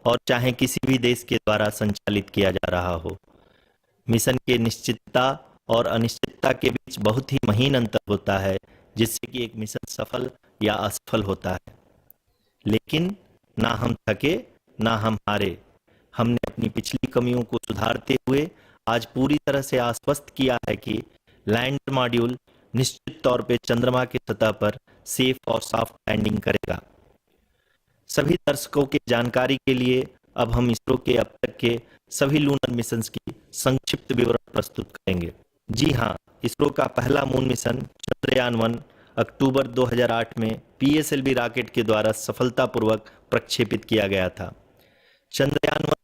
और चाहे किसी भी देश के द्वारा संचालित किया जा रहा हो। मिशन के निश्चितता और अनिश्चितता के बीच बहुत ही महीन अंतर होता है, जिससे कि एक मिशन सफल या असफल होता है। लेकिन ना हम थके, ना हम हारे। हमने अपनी पिछली कमियों को सुधारते हुए आज पूरी तरह से आश्वस्त किया है कि लैंडर मॉड्यूल निश्चित तौर पे चंद्रमा की सतह पर सेफ और सॉफ्ट लैंडिंग करेगा। सभी दर्शकों की जानकारी के लिए अब हम इसरो के अब तक के सभी लूनर मिशंस की संक्षिप्त विवरण प्रस्तुत करेंगे। जी हाँ, इसरो का पहला मून मिशन चंद्रयान-1 अक्टूबर 2008 में पीएसएलवी रॉकेट के द्वारा सफलतापूर्वक प्रक्षेपित किया गया था। चंद्रयान-1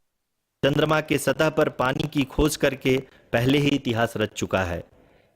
चंद्रमा के सतह पर पानी की खोज करके पहले ही इतिहास रच चुका है।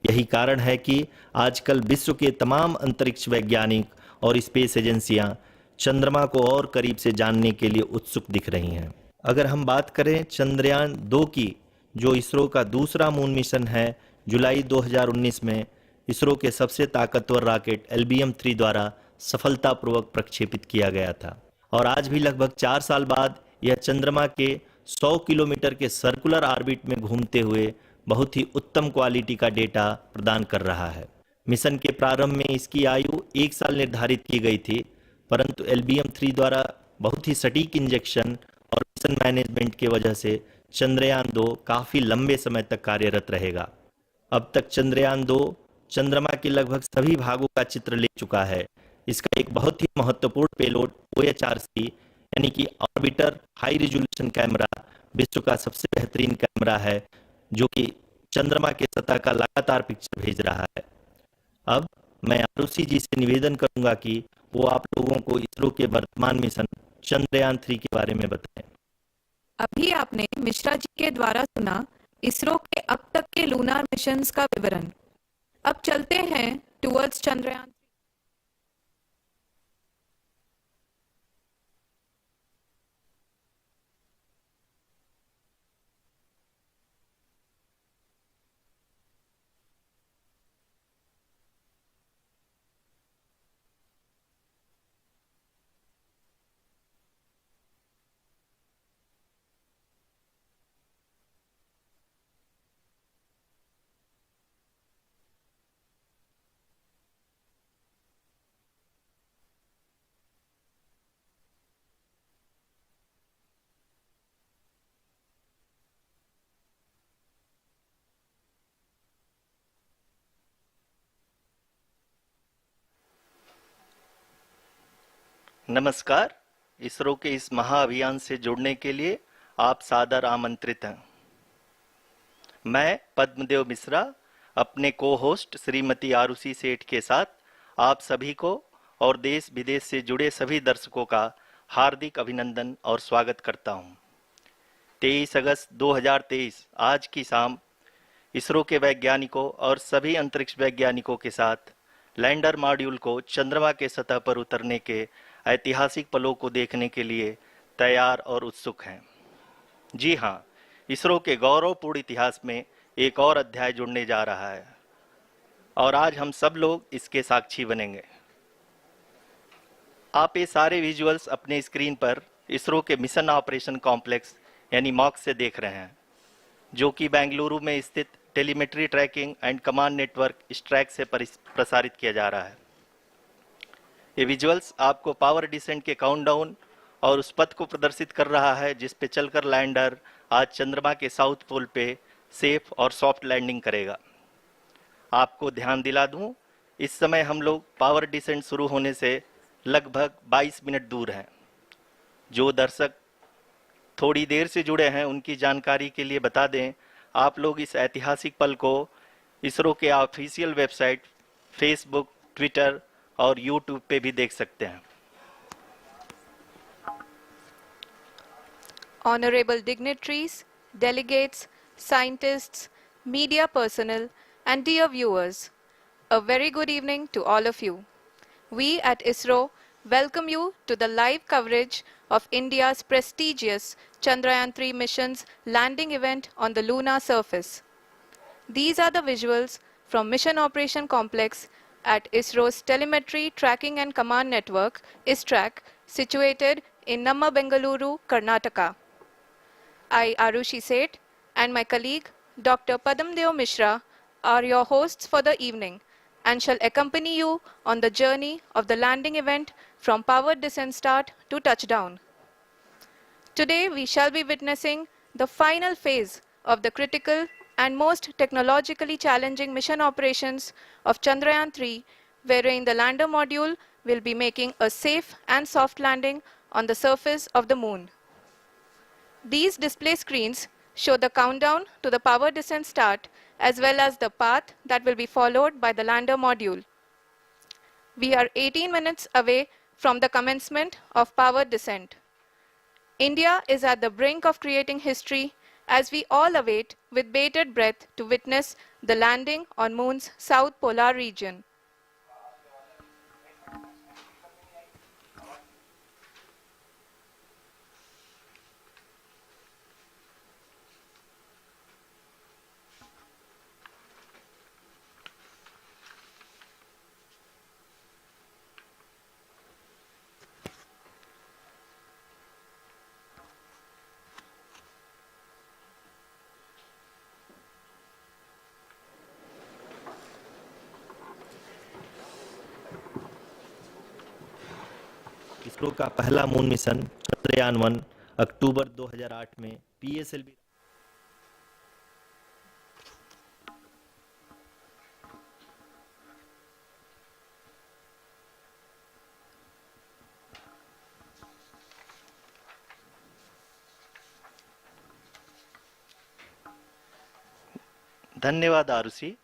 यही कारण है कि आजकल विश्व के तमाम अंतरिक्ष वैज्ञानिक और स्पेस एजेंसियां चंद्रमा को और करीब से जानने के लिए उत्सुक दिख रही हैं। अगर हम बात करें चंद्रयान-2 की, जो इसरो का दूसरा मून मिशन है, जुलाई 2019 में इसरो के सबसे ताकतवर रॉकेट LBM-3 द्वारा सफलतापूर्वक प्रक्षेपित किया गया था और आज भी लगभग 4 साल बाद यह चंद्रमा के 100 किलोमीटर के सर्कुलर ऑर्बिट में घूमते हुए बहुत ही उत्तम क्वालिटी का डेटा प्रदान कर रहा है। मिशन के प्रारंभ में इसकी आयु 1 साल निर्धारित की गई थी, परंतु LBM-3 द्वारा बहुत ही सटीक इंजेक्शन और मिशन मैनेजमेंट के वजह से चंद्रयान-2 काफी लंबे समय तक कार्यरत रहेगा। अब तक चंद्रयान-2 चंद्रमा के लगभग सभी भागों का चित्र ले चुका है। इसका एक बहुत ही महत्वपूर्ण पेलोड OHRC यानी कि ऑर्बिटर हाई रिजोल्यूशन कैमरा विश्व का सबसे बेहतरीन कैमरा है, जो कि चंद्रमा के सतह का लगातार पिक्चर भेज रहा है। अब मैं आरुषि जी से निवेदन करूंगा कि वो आप लोगों को इसरो के वर्तमान मिशन चंद्रयान-3 के बारे में बताएं। अभी आपने मिश्रा जी के द्वारा सुना इसरो के अब तक के लूनार मिशंस का विवरण। अब चलते हैं टुवर्ड्स चंद्रयान। नमस्कार। इसरो के इस महाअभियान से जुड़ने के लिए आप सादर आमंत्रित हैं। मैं पद्मदेव मिश्रा अपने को होस्ट श्रीमती आरुषि सेठ के साथ आप सभी को और देश विदेश से जुड़े सभी दर्शकों का हार्दिक अभिनंदन और स्वागत करता हूं। 23 अगस्त 2023 आज की शाम इसरो के वैज्ञानिकों और सभी अंतरिक्ष वैज्ञानिकों के साथ लैंडर मॉड्यूल को चंद्रमा के सतह पर उतरने के ऐतिहासिक पलों को देखने के लिए तैयार और उत्सुक हैं। जी हाँ, इसरो के गौरवपूर्ण इतिहास में एक और अध्याय जुड़ने जा रहा है और आज हम सब लोग इसके साक्षी बनेंगे। आप ये सारे विजुअल्स अपने स्क्रीन पर इसरो के मिशन ऑपरेशन कॉम्प्लेक्स यानी मॉक्स से देख रहे हैं, जो कि बेंगलुरु में स्थित telemetry tracking and command network ISTRAC से प्रसारित किया जा रहा है। ये विजुअल्स आपको पावर डिसेंट के काउंटडाउन और उस पथ को प्रदर्शित कर रहा है जिस पे चलकर लैंडर आज चंद्रमा के साउथ पोल पे सेफ और सॉफ्ट लैंडिंग करेगा। आपको ध्यान दिला दूं, इस समय हम लोग पावर डिसेंट शुरू होने से लगभग 22 मिनट दूर हैं। जो दर्शक थोड़ी देर से जुड़े हैं उनकी जानकारी के लिए बता दें, आप लोग इस ऐतिहासिक पल को इसरो के ऑफिशियल वेबसाइट, फेसबुक, ट्विटर और यूट्यूब पे भी देख सकते हैं। Honorable dignitaries, delegates, scientists, media personnel, and dear viewers, a very good evening to all of you. We at ISRO welcome you to the live coverage of India's prestigious Chandrayaan-3 mission's landing event on the lunar surface. These are the visuals from Mission Operation Complex at ISRO's Telemetry Tracking and Command Network, ISTRAC, situated in Namma Bengaluru, Karnataka. I, Arushi Seth, and my colleague, Dr. Padamdeo Mishra, are your hosts for the evening and shall accompany you on the journey of the landing event from powered descent start to touchdown. Today, we shall be witnessing the final phase of the critical and most technologically challenging mission operations of Chandrayaan-3, wherein the lander module will be making a safe and soft landing on the surface of the moon. These display screens show the countdown to the power descent start as well as the path that will be followed by the lander module. We are 18 minutes away from the commencement of power descent. India is at the brink of creating history as we all await with bated breath to witness the landing on Moon's south polar region. ISRO का पहला moon mission Chandrayaan one अक्टूबर 2008 में PSLV धन्यवाद आरुषि।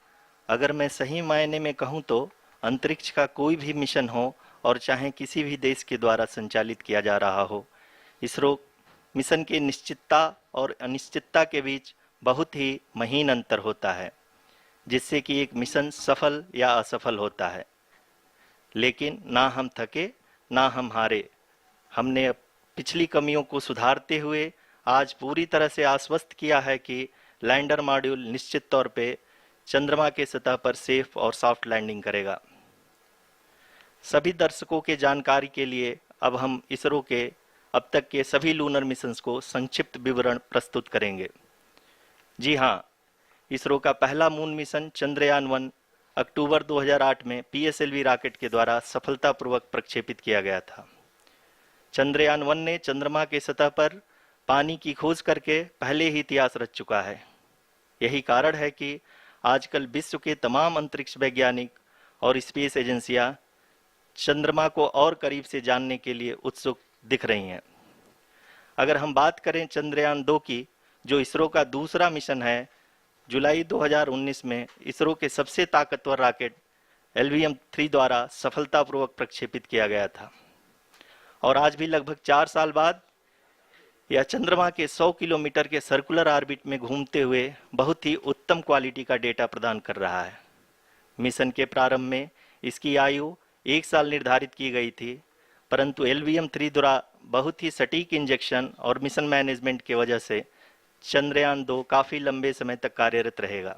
अगर मैं सही मायने में कहूं तो अंतरिक्ष का कोई भी मिशन हो और चाहे किसी भी देश के द्वारा संचालित किया जा रहा हो, इसरो मिशन की निश्चितता और अनिश्चितता के बीच बहुत ही महीन अंतर होता है, जिससे कि एक मिशन सफल या असफल होता है। लेकिन ना हम थके ना हम हारे। हमने पिछली कमियों को सुधारते हुए आज पूरी तरह से आश्वस्त किया है कि लैंडर मॉड्यूल निश्चित तौर पे चंद्रमा के सतह पर सेफ और सॉफ्ट लैंडिंग करेगा। सभी दर्शकों के जानकारी के लिए अब हम इसरो के अब तक के सभी लूनर मिशंस को संक्षिप्त विवरण प्रस्तुत करेंगे। जी हाँ, इसरो का पहला मून मिशन चंद्रयान-1 अक्टूबर 2008 में पीएसएलवी रॉकेट के द्वारा सफलतापूर्वक प्रक्षेपित किया गया था। चंद्रयान-1 ने चंद्रमा के सतह पर पानी की खोज करके पहले ही इतिहास रच चुका है। यही कारण है कि आजकल विश्व के तमाम अंतरिक्ष वैज्ञानिक और स्पेस एजेंसियां चंद्रमा को और करीब से जानने के लिए उत्सुक दिख रही हैं। अगर हम बात करें चंद्रयान-2 की, जो इसरो का दूसरा मिशन है, जुलाई 2019 में इसरो के सबसे ताकतवर रॉकेट LVM-3 द्वारा सफलतापूर्वक प्रक्षेपित किया गया था और आज भी लगभग 4 साल बाद यह चंद्रमा के 100 किलोमीटर के सर्कुलर ऑर्बिट में घूमते हुए बहुत ही उत्तम क्वालिटी का डेटा प्रदान कर रहा है। मिशन के प्रारंभ में इसकी आयु 1 साल निर्धारित की गई थी, परंतु LVM-3 द्वारा बहुत ही सटीक इंजेक्शन और मिशन मैनेजमेंट की वजह से चंद्रयान-2 काफ़ी लंबे समय तक कार्यरत रहेगा।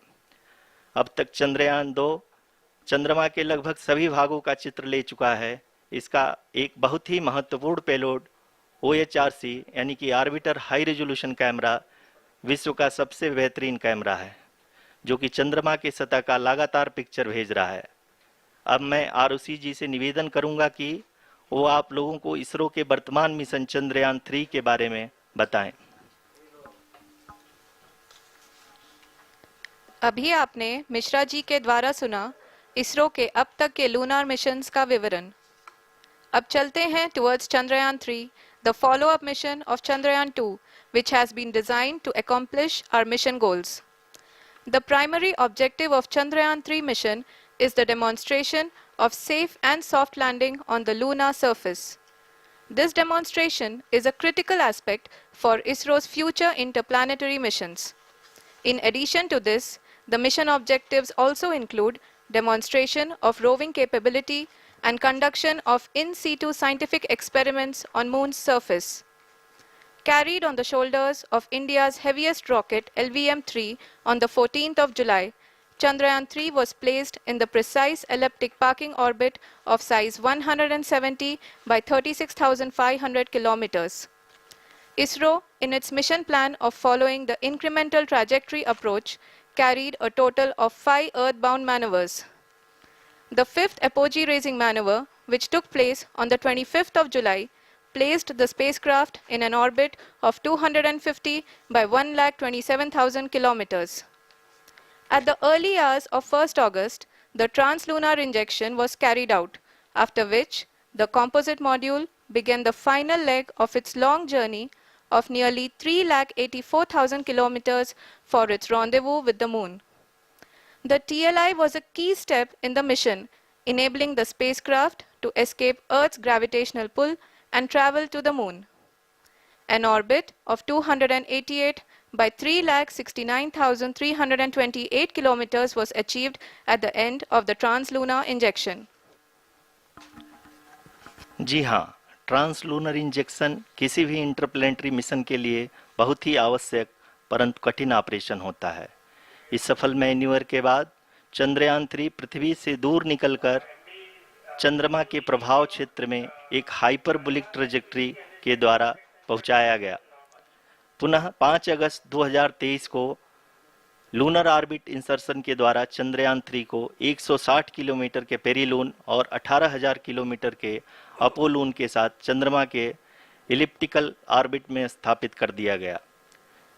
अब तक चंद्रयान-2 चंद्रमा के लगभग सभी भागों का चित्र ले चुका है। इसका एक बहुत ही महत्वपूर्ण पेलोड OHRC यानी कि ऑर्बिटर हाई रेजोल्यूशन कैमरा विश्व का सबसे बेहतरीन कैमरा है, जो कि चंद्रमा के सतह का लगातार पिक्चर भेज रहा है। अब मैं आरुषि जी से निवेदन करूंगा कि वो आप लोगों को इसरो के वर्तमान मिशन चंद्रयान-3 के बारे में बताएं। अभी आपने मिश्रा जी के द्वारा सुना इसरो के अब तक के लूनार मिशंस का विवरण। अब चलते हैं towards Chandrayaan-3, the follow-up mission of Chandrayaan-2, which has been designed to accomplish our mission goals. The primary objective of Chandrayaan-3 mission is the demonstration of safe and soft landing on the lunar surface. This demonstration is a critical aspect for ISRO's future interplanetary missions. In addition to this, the mission objectives also include demonstration of roving capability and conduction of in situ scientific experiments on Moon's surface. Carried on the shoulders of India's heaviest rocket LVM-3 on the 14th of July, Chandrayaan-3 was placed in the precise elliptic parking orbit of size 170 by 36,500 kilometers. ISRO, in its mission plan of following the incremental trajectory approach, carried a total of 5 earthbound maneuvers. The fifth apogee raising maneuver, which took place on the 25th of July, placed the spacecraft in an orbit of 250 by 1,27,000 kilometers. At the early hours of 1st August, the translunar injection was carried out, after which the composite module began the final leg of its long journey of nearly 3,84,000 kilometers for its rendezvous with the Moon. The TLI was a key step in the mission, enabling the spacecraft to escape Earth's gravitational pull and travel to the Moon. An orbit of 288 by 3,69,328 kilometers was achieved at the end of the translunar injection. जी हाँ, translunar injection किसी भी interplanetary mission के लिए बहुत ही आवश्यक परंतु कठिन operation होता है। इस सफल मैन्यूवर के बाद चंद्रयान-3 पृथ्वी से दूर निकलकर चंद्रमा के प्रभाव क्षेत्र में एक हाइपरबोलिक ट्रेजेक्टरी के द्वारा पहुंचाया गया। पुनः 5 अगस्त 2023 को लूनर ऑर्बिट इंसर्शन के द्वारा चंद्रयान-3 को 160 किलोमीटर के पेरिलून और 18,000 किलोमीटर के अपोलून के साथ चंद्रमा के इलिप्टिकल ऑर्बिट में स्थापित कर दिया गया।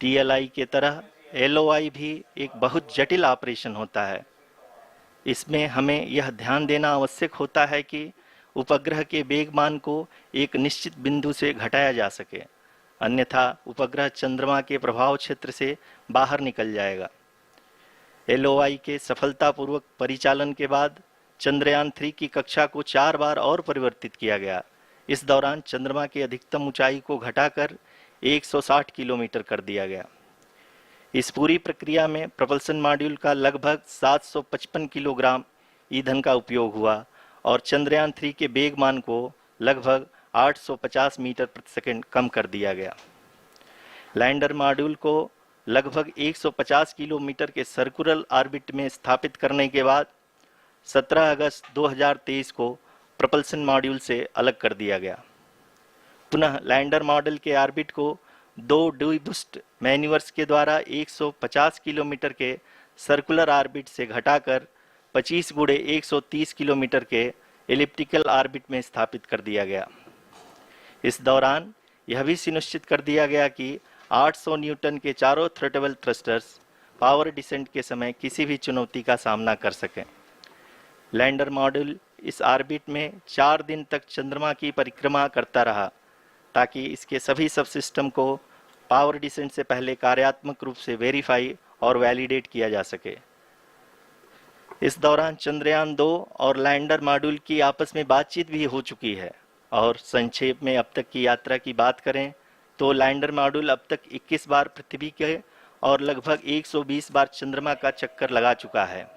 TLI के तरह LOI भी एक बहुत जटिल ऑपरेशन होता है। इसमें हमें यह ध्यान देना आवश्यक होता है कि उपग्रह के वेगमान को एक निश्चित बिंदु से घटाया जा सके, अन्यथा उपग्रह चंद्रमा के प्रभाव क्षेत्र से बाहर निकल जाएगा। LOI के सफलतापूर्वक परिचालन के बाद चंद्रयान-3 की कक्षा को 4 बार और परिवर्तित किया गया। इस दौरान चंद्रमा की अधिकतम ऊंचाई को घटाकर 160 किलोमीटर कर दिया गया। इस पूरी प्रक्रिया में प्रपल्सन मॉड्यूल का लगभग 755 किलोग्राम ईंधन का उपयोग हुआ और चंद्रयान-3 के वेगमान को लगभग 850 मीटर प्रति सेकंड कम कर दिया गया। लैंडर मॉड्यूल को लगभग 150 किलोमीटर के सर्कुलर ऑर्बिट में स्थापित करने के बाद 17 अगस्त 2023 को प्रपल्सन मॉड्यूल से अलग कर दिया गया। पुनः लैंडर मॉडल के ऑर्बिट को 2 डीबूस्ट मैन्यूवर्स के द्वारा 150 किलोमीटर के सर्कुलर ऑर्बिट से घटाकर 25 गुणे 130 किलोमीटर के एलिप्टिकल ऑर्बिट में स्थापित कर दिया गया। इस दौरान यह भी सुनिश्चित कर दिया गया कि 800 न्यूटन के चारों थ्रोटेबल थ्रस्टर्स पावर डिसेंट के समय किसी भी चुनौती का सामना कर सकें। लैंडर मॉड्यूल इस ऑर्बिट में 4 दिन तक चंद्रमा की परिक्रमा करता रहा ताकि इसके सभी सबसिस्टम को पावर डिसेंट से पहले कार्यात्मक रूप से वेरीफाई और वैलिडेट किया जा सके। इस दौरान चंद्रयान-2 और लैंडर मॉड्यूल की आपस में बातचीत भी हो चुकी है। और संक्षेप में अब तक की यात्रा की बात करें तो लैंडर मॉड्यूल अब तक 21 बार पृथ्वी के और लगभग 120 बार चंद्रमा का चक्कर लगा चुका है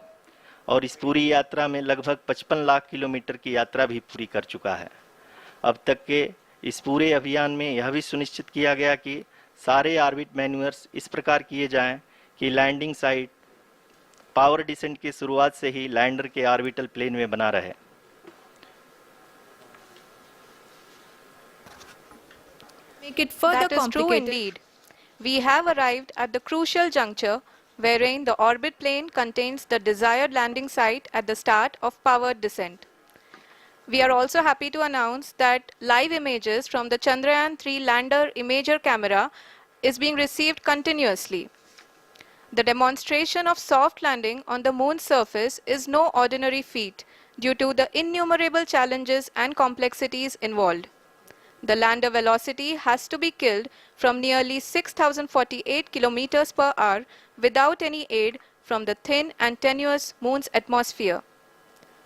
और इस पूरी यात्रा में लगभग 55 लाख किलोमीटर की यात्रा भी पूरी कर चुका है। अब तक के इस पूरे अभियान में यह भी सुनिश्चित किया गया कि सारे ऑर्बिट मैन्यूवर्स इस प्रकार किए जाएं कि लैंडिंग साइट पावर डिसेंट की शुरुआत से ही लैंडर के ऑर्बिटल प्लेन में बना रहे। Make it further that is true indeed. We have arrived at the crucial juncture wherein the orbit plane contains the desired landing site at the start of powered descent. We are also happy to announce that live images from the Chandrayaan-3 lander imager camera is being received continuously. The demonstration of soft landing on the moon's surface is no ordinary feat due to the innumerable challenges and complexities involved. The lander velocity has to be killed from nearly 6,048 kilometers per hour without any aid from the thin and tenuous moon's atmosphere.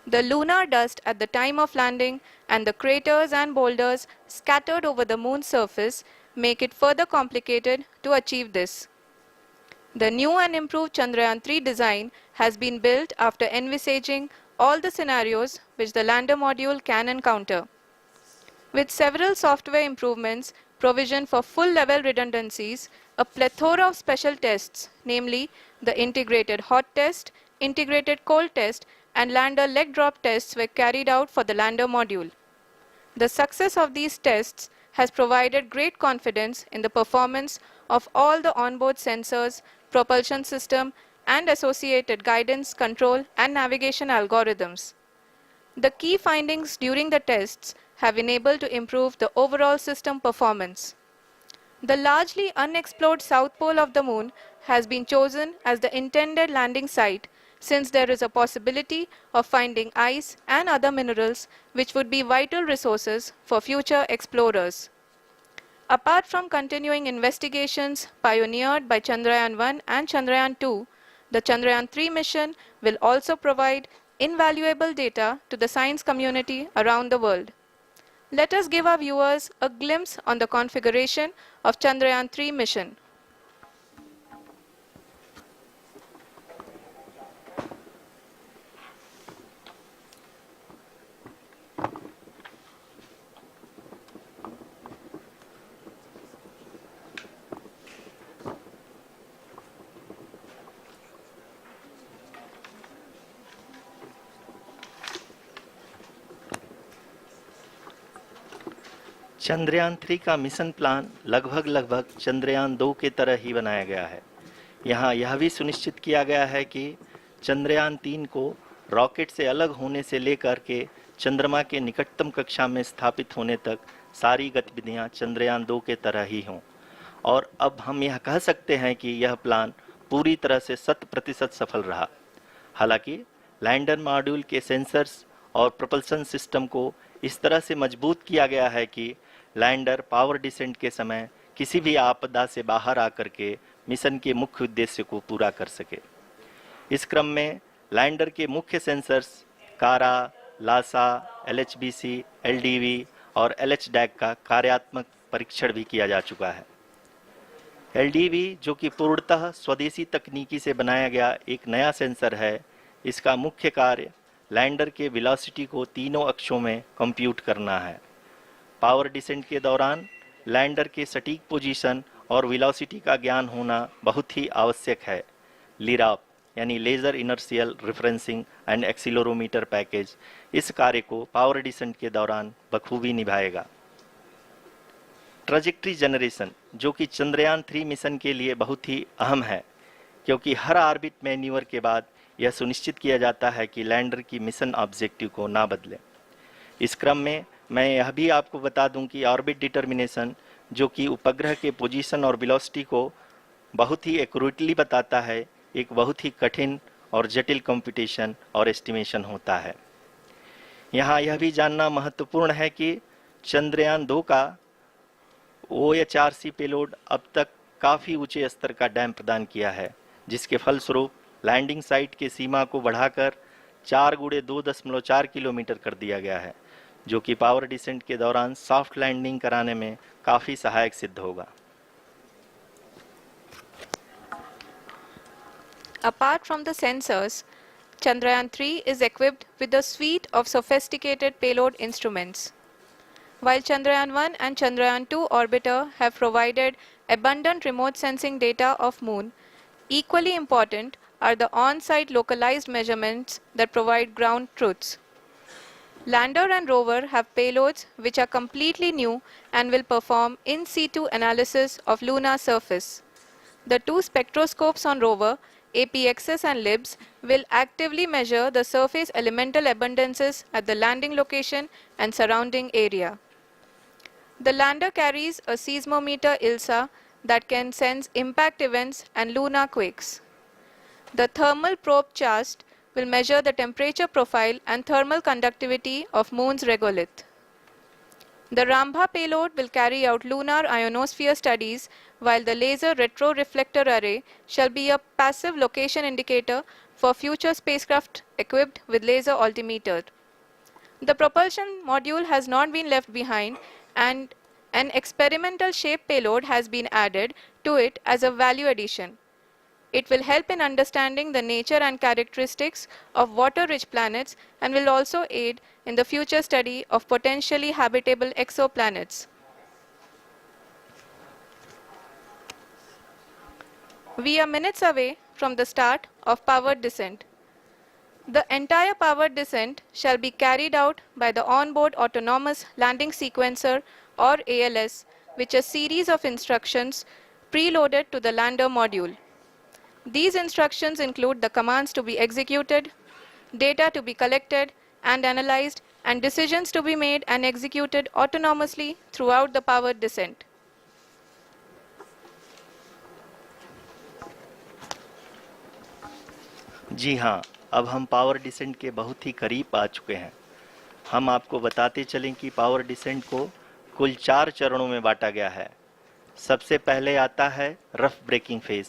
The lunar dust at the time of landing and the craters and boulders scattered over the moon's surface make it further complicated to achieve this. The new and improved Chandrayaan-3 design has been built after envisaging all the scenarios which the lander module can encounter. With several software improvements, provision for full-level redundancies, a plethora of special tests, namely the integrated hot test, integrated cold test, and lander leg drop tests were carried out for the lander module. The success of these tests has provided great confidence in the performance of all the onboard sensors, propulsion system, and associated guidance, control, and navigation algorithms. The key findings during the tests have enabled to improve the overall system performance. The largely unexplored south pole of the moon has been chosen as the intended landing site since there is a possibility of finding ice and other minerals which would be vital resources for future explorers. Apart from continuing investigations pioneered by Chandrayaan-1 and Chandrayaan-2, the Chandrayaan-3 mission will also provide invaluable data to the science community around the world. Let us give our viewers a glimpse on the configuration of Chandrayaan-3 mission. Chandrayaan 3 का mission plan लगभग चंद्रयान 2 के तरह ही बनाया गया है। यहाँ यह भी सुनिश्चित किया गया है कि चंद्रयान 3 को रॉकेट से अलग होने से लेकर के चंद्रमा के निकटतम कक्षा में स्थापित होने तक सारी गतिविधियां चंद्रयान 2 के तरह ही हों। और अब हम यह कह सकते हैं कि यह प्लान पूरी तरह से 100% सफल रहा। हालांकि लैंडर मॉड्यूल के सेंसर्स और प्रोपल्शन सिस्टम को इस तरह से मजबूत किया गया है कि लैंडर पावर डिसेंट के समय किसी भी आपदा से बाहर आकर के मिशन के मुख्य उद्देश्य को पूरा कर सके। इस क्रम में लैंडर के मुख्य सेंसर्स कारा, लासा, LHBC, LDV और LHDAC का कार्यात्मक परीक्षण भी किया जा चुका है। LDV जो कि पूर्णतः स्वदेशी तकनीकी से बनाया गया एक नया सेंसर है, इसका मुख्य कार्य लैंडर के वेलोसिटी को तीनों अक्षों में कंप्यूट करना है। पावर डिसेंट के दौरान लैंडर के सटीक पोजीशन और वेलोसिटी का ज्ञान होना बहुत ही आवश्यक है। लिराप यानी laser inertial referencing and accelerometer package इस कार्य को पावर डिसेंट के दौरान बखूबी निभाएगा। ट्रैजेक्टरी जनरेशन जो कि चंद्रयान 3 मिशन के लिए बहुत ही अहम है, क्योंकि हर ऑर्बिट मैन्यूवर के बाद यह सुनिश्चित किया जाता है कि लैंडर की मिशन ऑब्जेक्टिव को ना बदले। इस क्रम में मैं यह भी आपको बता दूं कि ऑर्बिट डिटर्मिनेशन जो कि उपग्रह के पोजीशन और वेलोसिटी को बहुत ही एक्यूरेटली बताता है, एक बहुत ही कठिन और जटिल कंप्यूटेशन और एस्टिमेशन होता है। यहाँ यह भी जानना महत्वपूर्ण है कि चंद्रयान 2 का OHRC पेलोड अब तक काफ़ी ऊंचे स्तर का डैम प्रदान किया है, जिसके फलस्वरूप लैंडिंग साइट की सीमा को बढ़ाकर 4 × 2.4 किलोमीटर कर दिया गया है, जो कि पावर डिसेंट के दौरान सॉफ्ट लैंडिंग कराने में काफ़ी सहायक सिद्ध होगा। Apart from the sensors, Chandrayaan-3 is equipped with a suite of sophisticated payload instruments. While Chandrayaan-1 and Chandrayaan-2 orbiter have provided abundant remote sensing data of Moon, equally important are the on-site localized measurements that provide ground truths. Lander and rover have payloads which are completely new and will perform in situ analysis of lunar surface. The two spectroscopes on rover, APXS and LIBS, will actively measure the surface elemental abundances at the landing location and surrounding area. The lander carries a seismometer ILSA that can sense impact events and lunar quakes. The thermal probe CHAST will measure the temperature profile and thermal conductivity of Moon's regolith. The Rambha payload will carry out lunar ionosphere studies, while the laser retroreflector array shall be a passive location indicator for future spacecraft equipped with laser altimeter. The propulsion module has not been left behind, and an experimental shape payload has been added to it as a value addition. It will help in understanding the nature and characteristics of water-rich planets and will also aid in the future study of potentially habitable exoplanets. We are minutes away from the start of powered descent. The entire powered descent shall be carried out by the onboard autonomous landing sequencer or ALS, which is a series of instructions preloaded to the lander module. These instructions include the commands to be executed, data to be collected and analyzed, and decisions to be made and executed autonomously throughout the powered descent. जी हाँ, अब हम power descent के बहुत ही करीब आ चुके हैं। हम आपको बताते चलें कि पावर डिसेंट को कुल 4 चरणों में बांटा गया है। सबसे पहले आता है रफ ब्रेकिंग फेज,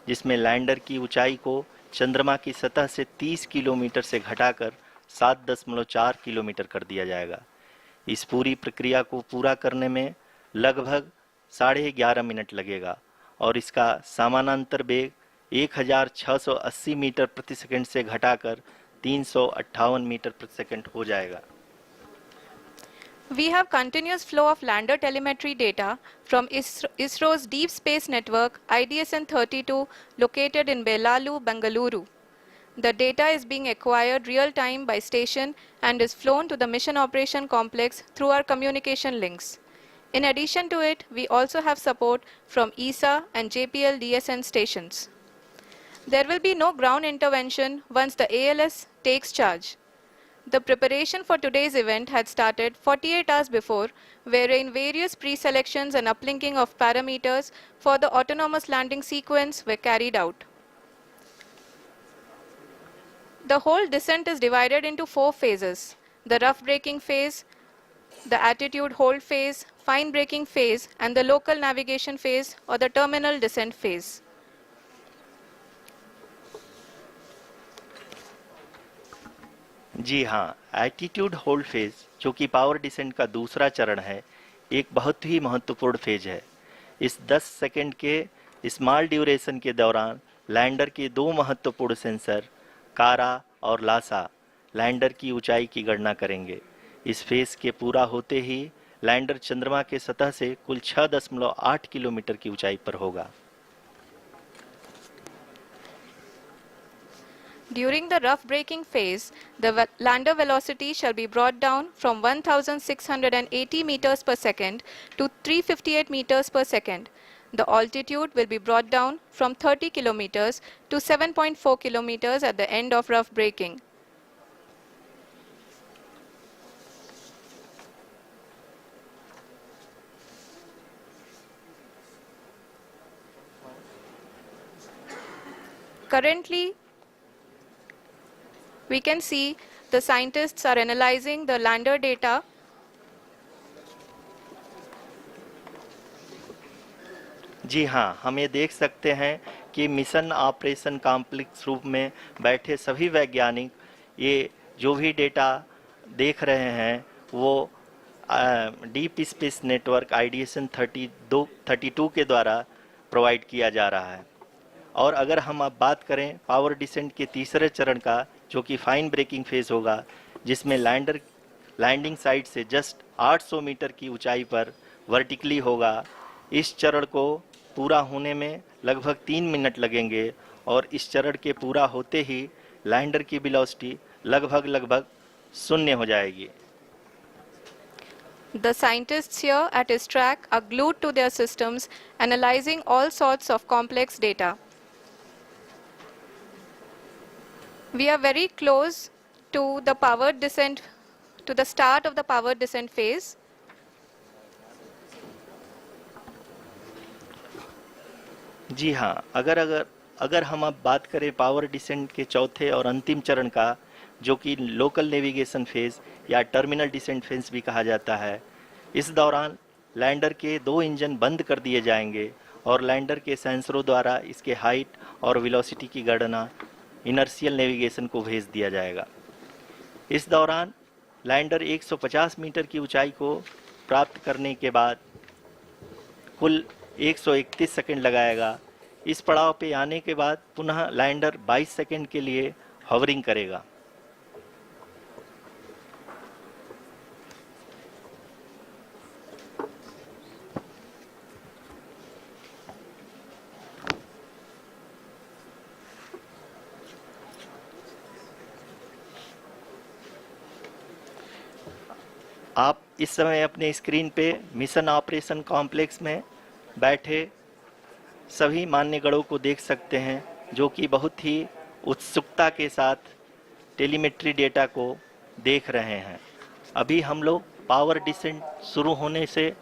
जिसमें लैंडर की ऊंचाई को चंद्रमा की सतह से 30 किलोमीटर से घटाकर 7.4 किलोमीटर कर दिया जाएगा। इस पूरी प्रक्रिया को पूरा करने में लगभग 11.5 मिनट लगेगा और इसका समानांतर वेग 1680 मीटर प्रति सेकंड से घटाकर 358 मीटर प्रति सेकंड हो जाएगा। We have continuous flow of lander telemetry data from ISRO's Deep Space Network IDSN-32 located in Belalu, Bengaluru. The data is being acquired real-time by station and is flown to the Mission Operation Complex through our communication links. In addition to it, we also have support from ESA and JPL DSN stations. There will be no ground intervention once the ALS takes charge. The preparation for today's event had started 48 hours before, wherein various pre-selections and uplinking of parameters for the autonomous landing sequence were carried out. The whole descent is divided into 4 phases: the rough braking phase, the attitude hold phase, fine braking phase, and the local navigation phase or the terminal descent phase. जी हाँ, attitude hold phase, जो कि power descent का दूसरा चरण है, एक बहुत ही महत्वपूर्ण फेज है। इस 10 सेकंड के स्मॉल ड्यूरेशन के दौरान लैंडर के 2 महत्वपूर्ण सेंसर कारा और लासा लैंडर की ऊंचाई की गणना करेंगे। इस फेज के पूरा होते ही लैंडर चंद्रमा के सतह से कुल 6.8 किलोमीटर की ऊंचाई पर होगा। During the rough braking phase, the lander velocity shall be brought down from 1680 meters per second to 358 meters per second. The altitude will be brought down from 30 kilometers to 7.4 kilometers at the end of rough braking. Currently, we can see the scientists are analyzing the lander data. जी हाँ, हम ये देख सकते हैं कि mission operation complex रूप में बैठे सभी वैज्ञानिक ये जो भी डेटा देख रहे हैं वो डीप स्पेस नेटवर्क IDSN 32 के द्वारा प्रोवाइड किया जा रहा है। और अगर हम अब बात करें पावर डिसेंट के तीसरे चरण का, जो कि फाइन ब्रेकिंग फेज होगा, जिसमें लैंडर लैंडिंग साइट से जस्ट 800 मीटर की ऊंचाई पर वर्टिकली होगा। इस चरण को पूरा होने में लगभग 3 मिनट लगेंगे और इस चरण के पूरा होते ही लैंडर की वेलोसिटी लगभग शून्य हो जाएगी। The scientists here at ISTRAC are glued to their systems, analyzing all sorts of complex data. We are very close to the powered descent, to the start of the powered descent phase. जी हाँ, अगर हम अब बात करें power descent के चौथे और अंतिम चरण का, जो कि लोकल नेविगेशन फेज या टर्मिनल डिसेंट फेज भी कहा जाता है, इस दौरान लैंडर के 2 इंजन बंद कर दिए जाएंगे और लैंडर के सेंसरों द्वारा इसके हाइट और वेलोसिटी की गणना इनर्शियल नेविगेशन को भेज दिया जाएगा। इस दौरान लैंडर 150 मीटर की ऊंचाई को प्राप्त करने के बाद कुल 131 सेकंड लगाएगा। इस पड़ाव पे आने के बाद पुनः लैंडर 22 सेकंड के लिए हवरिंग करेगा। आप इस समय अपने स्क्रीन पे मिशन ऑपरेशन कॉम्प्लेक्स में बैठे सभी मान्यगणों को देख सकते हैं, जो कि बहुत ही उत्सुकता के साथ टेलीमेट्री डेटा को देख रहे हैं। अभी हम लोग पावर डिसेंट शुरू होने से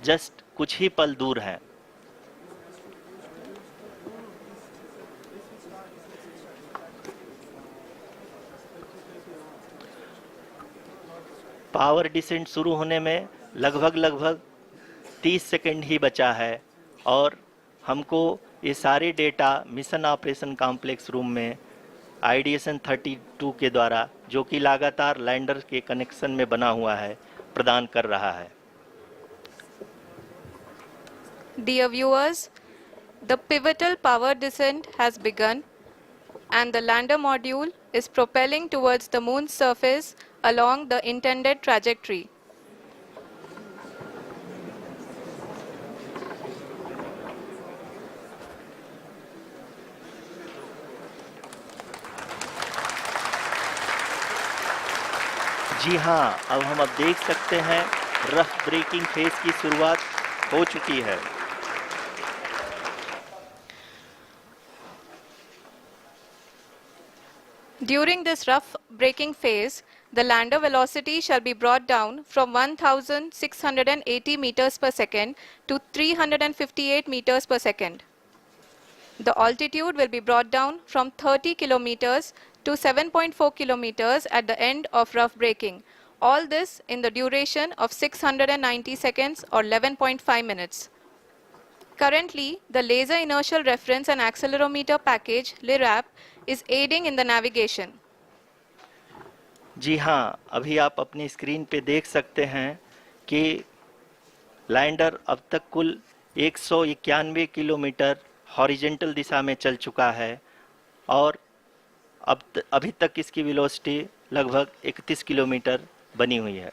जस्ट कुछ ही पल दूर हैं। पावर डिसेंट शुरू होने में लगभग 30 सेकंड ही बचा है और हमको ये सारे data mission operation complex room में आईडीएसएन 32 के द्वारा, जो कि लगातार लैंडर के कनेक्शन में बना हुआ है, प्रदान कर रहा है। Dear viewers, the pivotal power descent has begun and the lander module is propelling towards the moon's surface along the intended trajectory. जी हाँ, अब देख सकते हैं रफ ब्रेकिंग फेज की शुरुआत हो चुकी है। During this rough braking phase, the lander velocity shall be brought down from 1680 meters per second to 358 meters per second. The altitude will be brought down from 30 kilometers to 7.4 kilometers at the end of rough braking. All this in the duration of 690 seconds or 11.5 minutes. Currently, the Laser Inertial Reference and Accelerometer package (LIRAP) is aiding in the navigation. जी हाँ, अभी आप अपनी screen पे देख सकते हैं कि lander अब तक कुल 191 किलोमीटर हॉरिजेंटल दिशा में चल चुका है और अभी तक इसकी वेलोसिटी लगभग 31 किलोमीटर बनी हुई है।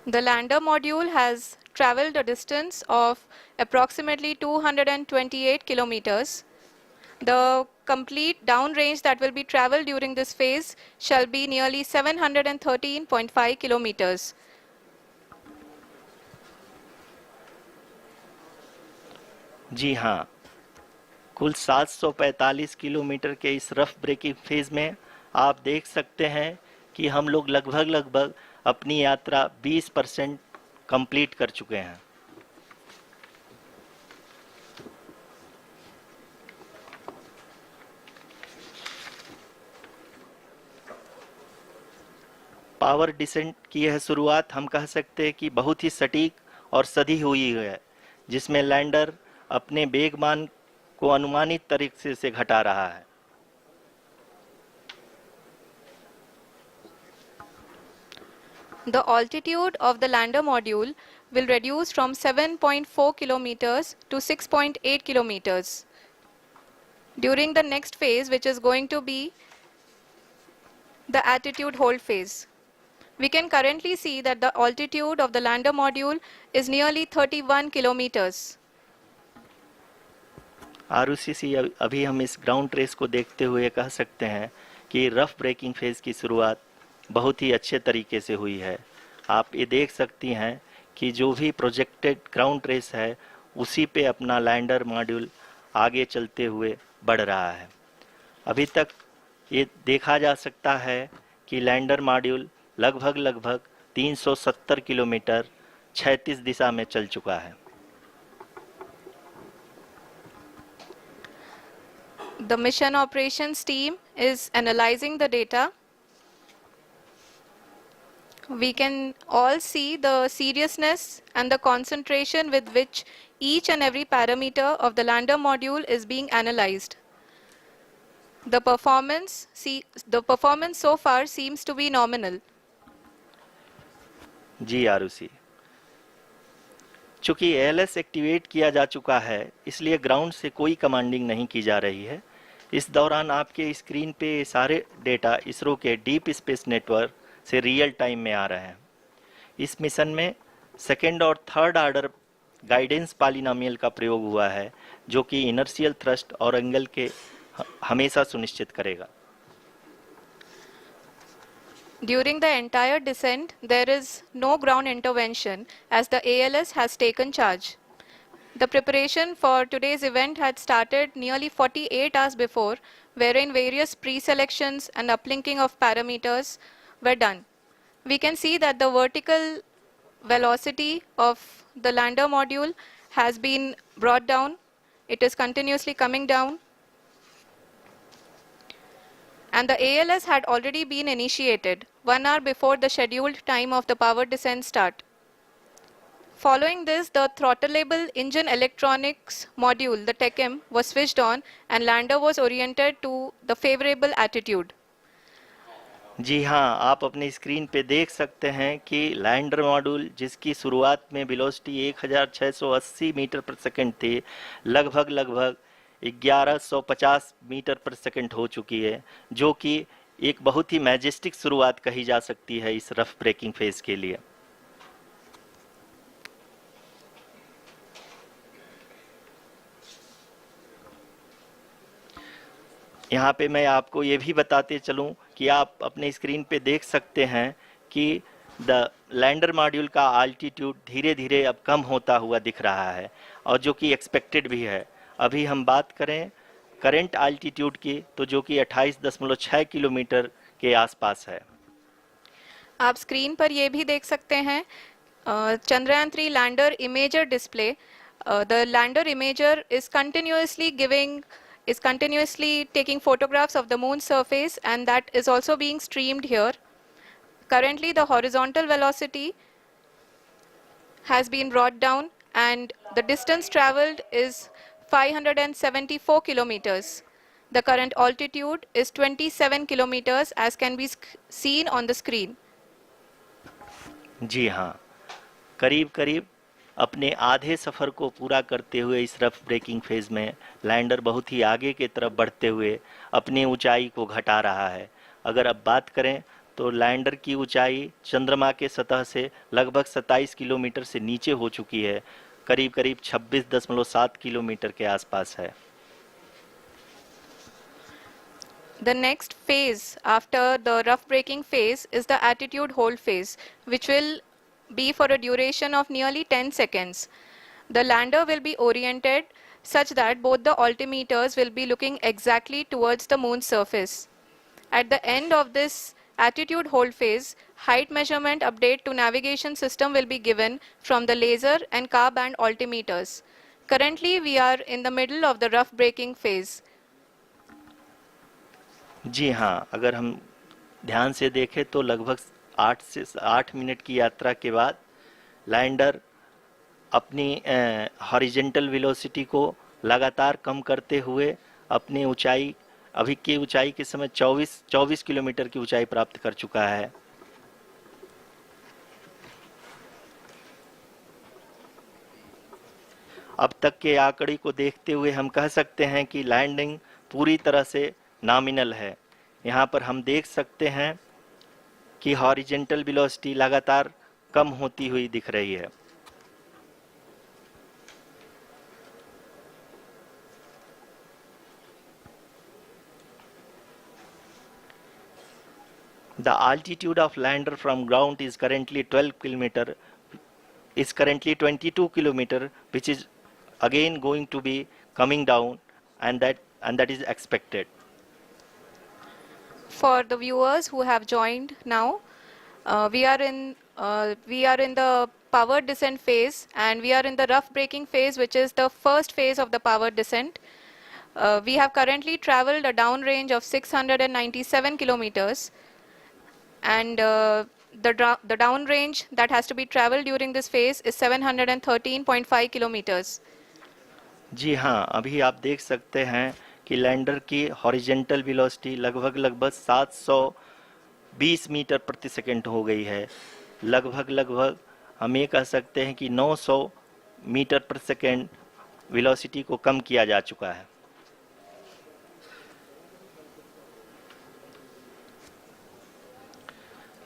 The lander module has traveled a distance of approximately 228 kilometers. The complete downrange that will be traveled during this phase shall be nearly 713.5 kilometers. जी हाँ, कुल 745 किलोमीटर के इस रफ ब्रेकिंग फेज में आप देख सकते हैं कि हम लोग लगभग अपनी यात्रा 20% कंप्लीट कर चुके हैं। पावर डिसेंट की यह शुरुआत हम कह सकते हैं कि बहुत ही सटीक और सधी हुई है, जिसमें लैंडर अपने वेगमान को अनुमानित तरीके से घटा रहा है। The altitude of the lander module will reduce from 7.4 kilometers to 6.8 kilometers. During the next phase, which is going to be the attitude hold phase, we can currently see that the altitude of the lander module is nearly 31 kilometers. Arushi, अभी हम इस ground trace को देखते हुए कह सकते हैं कि रफ ब्रेकिंग फेज की शुरुआत बहुत ही अच्छे तरीके से हुई है। आप ये देख सकती हैं कि जो भी प्रोजेक्टेड ग्राउंड ट्रेस है, उसी पे अपना लैंडर मॉड्यूल आगे चलते हुए बढ़ रहा है। अभी तक ये देखा जा सकता है कि लैंडर मॉड्यूल लगभग 370 किलोमीटर क्षैतिज दिशा में चल चुका है। The mission operations team is analyzing the data. We can all see the seriousness and the concentration with which each and every parameter of the lander module is being analyzed. The performance so far seems to be nominal. जी आरुषि, चूंकि ALS activate किया जा चुका है, इसलिए ground से कोई commanding नहीं की जा रही है। इस दौरान आपके स्क्रीन पे सारे डेटा इसरो के डीप स्पेस नेटवर्क से रियल टाइम में आ रहे हैं। इस मिशन में सेकेंड और थर्ड ऑर्डर गाइडेंस पॉलिनोमियल का प्रयोग हुआ है, जो कि इनर्शियल थ्रस्ट और एंगल के हमेशा सुनिश्चित करेगा। During the entire descent, there is no ground intervention as the ALS has taken charge. The preparation for today's event had started nearly 48 hours before, wherein various pre-selections and uplinking of parameters were done. We can see that the vertical velocity of the lander module has been brought down. It is continuously coming down. And the ALS had already been initiated 1 hour before the scheduled time of the power descent start. Following this, the throttleable engine electronics module, the TECM, was switched on and lander was oriented to the favorable attitude. जी हाँ, आप अपनी screen पे देख सकते हैं कि lander module जिसकी शुरुआत में वेलोसिटी 1680 मीटर पर सेकंड थी, लगभग 1150 मीटर पर सेकंड हो चुकी है, जो कि एक बहुत ही मैजेस्टिक शुरुआत कही जा सकती है इस रफ ब्रेकिंग फेज के लिए। यहाँ पे मैं आपको ये भी बताते चलूँ कि आप अपने स्क्रीन पे देख सकते हैं कि द लैंडर मॉड्यूल का आल्टीट्यूड धीरे धीरे अब कम होता हुआ दिख रहा है, और जो कि एक्सपेक्टेड भी है। अभी हम बात करें करंट आल्टीट्यूड की, तो जो कि 28.6 किलोमीटर के आसपास है। आप स्क्रीन पर ये भी देख सकते हैं Chandrayaan 3 lander imager display. The lander imager is continuously taking photographs of the moon's surface, and that is also being streamed here. Currently, the horizontal velocity has been brought down, and the distance traveled is 574 kilometers. The current altitude is 27 kilometers, as can be seen on the screen. जी हाँ, करीब अपने आधे सफ़र को पूरा करते हुए इस rough breaking phase में लैंडर बहुत ही आगे की तरफ बढ़ते हुए अपनी ऊंचाई को घटा रहा है। अगर अब बात करें तो लैंडर की ऊंचाई चंद्रमा के सतह से लगभग 27 किलोमीटर से नीचे हो चुकी है, करीब 26.7 किलोमीटर के आसपास है। The next phase after the rough braking phase is the attitude hold phase, which will be for a duration of nearly 10 seconds. The lander will be oriented such that both the altimeters will be looking exactly towards the moon's surface. At the end of this attitude hold phase, height measurement update to navigation system will be given from the laser and car band altimeters. Currently, we are in the middle of the rough braking phase. जी हाँ, अगर हम ध्यान से देखें तो लगभग 8 minute की यात्रा के बाद लैंडर अपनी हॉरिजेंटल वेलोसिटी को लगातार कम करते हुए अपनी ऊंचाई, अभी की ऊंचाई के समय 24 किलोमीटर की ऊंचाई प्राप्त कर चुका है। अब तक के आंकड़े को देखते हुए हम कह सकते हैं कि लैंडिंग पूरी तरह से नॉमिनल है। यहाँ पर हम देख सकते हैं कि हॉरिजेंटल वेलोसिटी लगातार कम होती हुई दिख रही है। The altitude of lander from ground is currently 22 kilometer, which is again going to be coming down, and that is expected. For the viewers who have joined now, we are in the power descent phase, and we are in the rough braking phase, which is the first phase of the power descent. We have currently traveled a downrange of 697 kilometers, and the downrange that has to be traveled during this phase is 713.5 kilometers. जी हाँ, अभी आप देख सकते हैं कि lander की horizontal velocity लगभग 720 metre प्रति सेकंड हो गई है। लगभग हम ये कह सकते हैं कि 900 मीटर प्रति सेकंड वेलोसिटी को कम किया जा चुका है।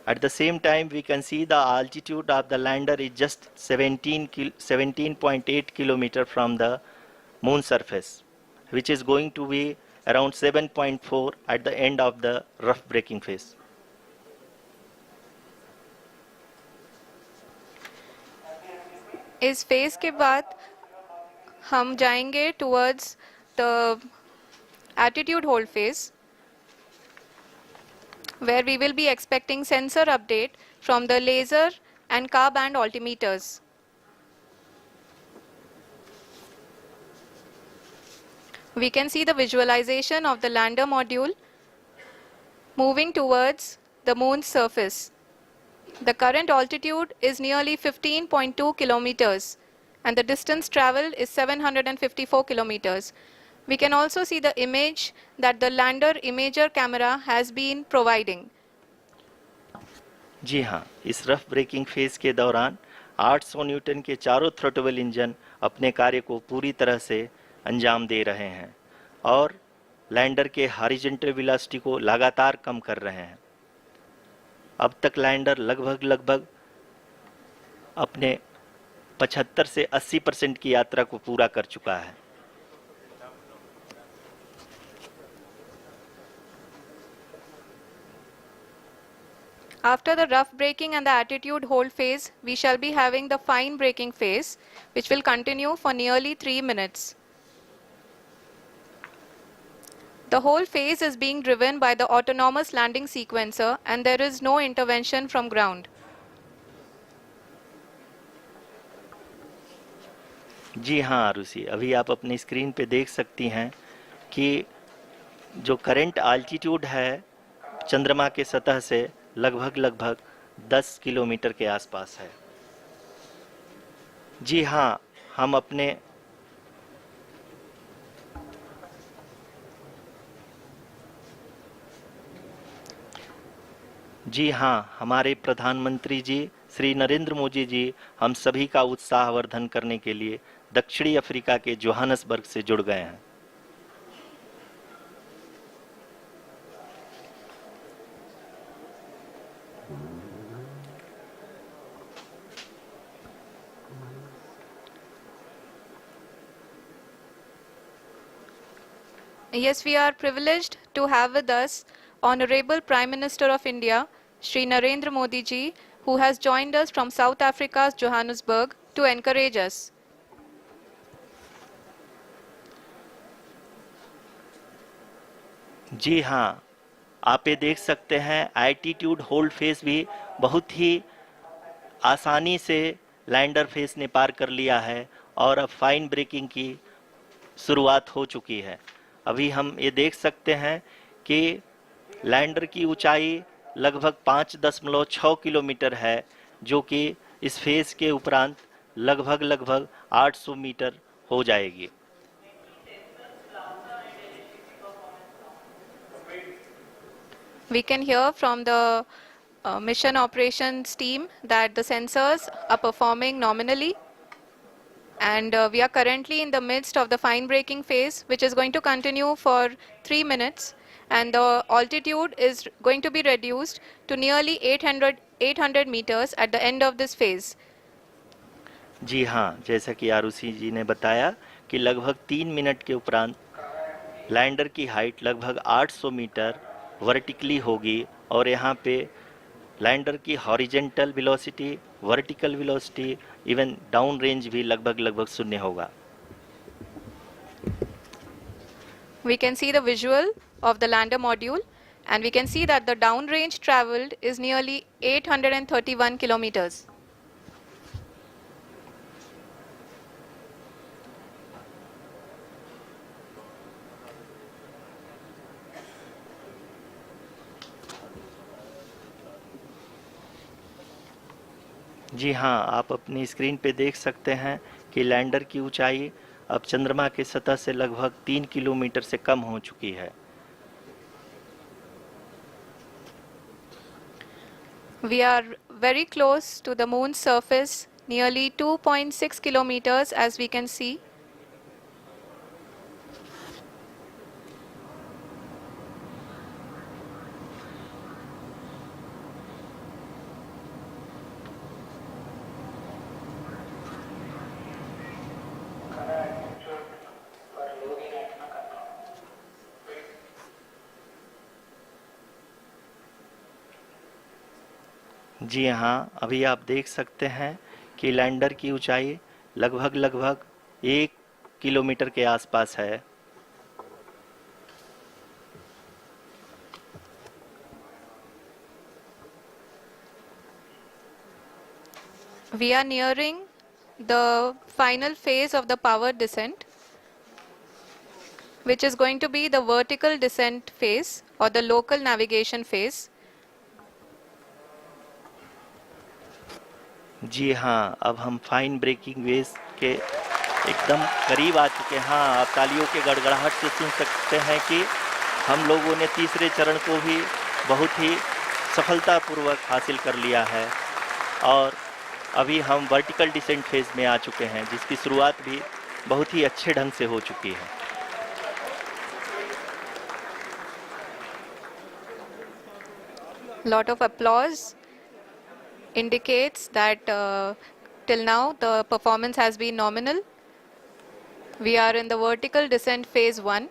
At the same time, we can see the altitude of the lander is just 17.8 kilometer from the moon surface, which is going to be around 7.4 at the end of the rough braking phase. इस phase के बाद हम जाएंगे towards the attitude hold phase, where we will be expecting sensor update from the laser and car band altimeters. We can see the visualization of the lander module moving towards the moon's surface. The current altitude is nearly 15.2 kilometers and the distance traveled is 754 kilometers. We can also see the image that the lander imager camera has been providing. जी हाँ, इस rough breaking phase के दौरान 800 Newton के चारों throttle engine अपने कार्य को पूरी तरह से अंजाम दे रहे हैं और लैंडर के हॉरिजॉन्टल वेलोसिटी को लगातार कम कर रहे हैं। अब तक लैंडर लगभग अपने 75 से 80% की यात्रा को पूरा कर चुका है। After the rough braking and the attitude hold phase, we shall be having the fine braking phase, which will continue for nearly 3 minutes. The whole phase is being driven by the autonomous landing sequencer and there is no intervention from ground. जी हाँ आरुषि, अभी आप अपनी screen पे देख सकती हैं कि जो करंट आल्टीट्यूड है चंद्रमा के सतह से लगभग 10 किलोमीटर के आसपास है। जी हाँ, हमारे प्रधानमंत्री जी श्री नरेंद्र मोदी जी हम सभी का उत्साहवर्धन करने के लिए दक्षिणी अफ्रीका के जोहानसबर्ग से जुड़ गए हैं। Yes, we are privileged to have with us Honorable Prime Minister of India, Shri Narendra Modi ji, who has joined us from South Africa's Johannesburg to encourage us. जी हाँ, आप ये देख सकते हैं एटीट्यूड होल्ड फेस भी बहुत ही आसानी से लैंडर फेस ने पार कर लिया है और अब फाइन ब्रेकिंग की शुरुआत हो चुकी है। अभी हम ये देख सकते हैं कि लैंडर की ऊंचाई लगभग 5.6 किलोमीटर है, जो कि इस फेज के उपरांत लगभग 800 मीटर हो जाएगी। We can hear from the mission operations team that the sensors are performing nominally. And we are currently in the midst of the fine braking phase, which is going to continue for 3 minutes. And the altitude is going to be reduced to nearly 800 meters at the end of this phase. जी हाँ, जैसा कि आरुषि जी ने बताया कि लगभग 3 minute के उपरांत lander की हाइट लगभग 800 मीटर वर्टिकली होगी और यहाँ पे लैंडर की horizontal velocity, vertical velocity, even down range भी लगभग शून्य होगा। We can see the visual of the lander module and we can see that the down range traveled is nearly 831 kilometers. जी हाँ, आप अपनी स्क्रीन पे देख सकते हैं कि लैंडर की ऊंचाई अब चंद्रमा की सतह से लगभग 3 किलोमीटर से कम हो चुकी है। We are very close to the moon's surface, nearly 2.6 kilometers as we can see. जी हाँ, अभी आप देख सकते हैं कि लैंडर की ऊंचाई लगभग 1 किलोमीटर के आसपास है। We are nearing the final phase of the power descent, which is going to be the vertical descent phase or the local navigation phase. जी हाँ, अब हम फाइन ब्रेकिंग वेव्स के एकदम करीब आ चुके हैं। हाँ, आप तालियों के गड़गड़ाहट से सुन सकते हैं कि हम लोगों ने तीसरे चरण को भी बहुत ही सफलतापूर्वक हासिल कर लिया है और अभी हम वर्टिकल डिसेंट फेज में आ चुके हैं, जिसकी शुरुआत भी बहुत ही अच्छे ढंग से हो चुकी है। Lot of applause indicates that till now the performance has been nominal. We are in the vertical descent phase 1.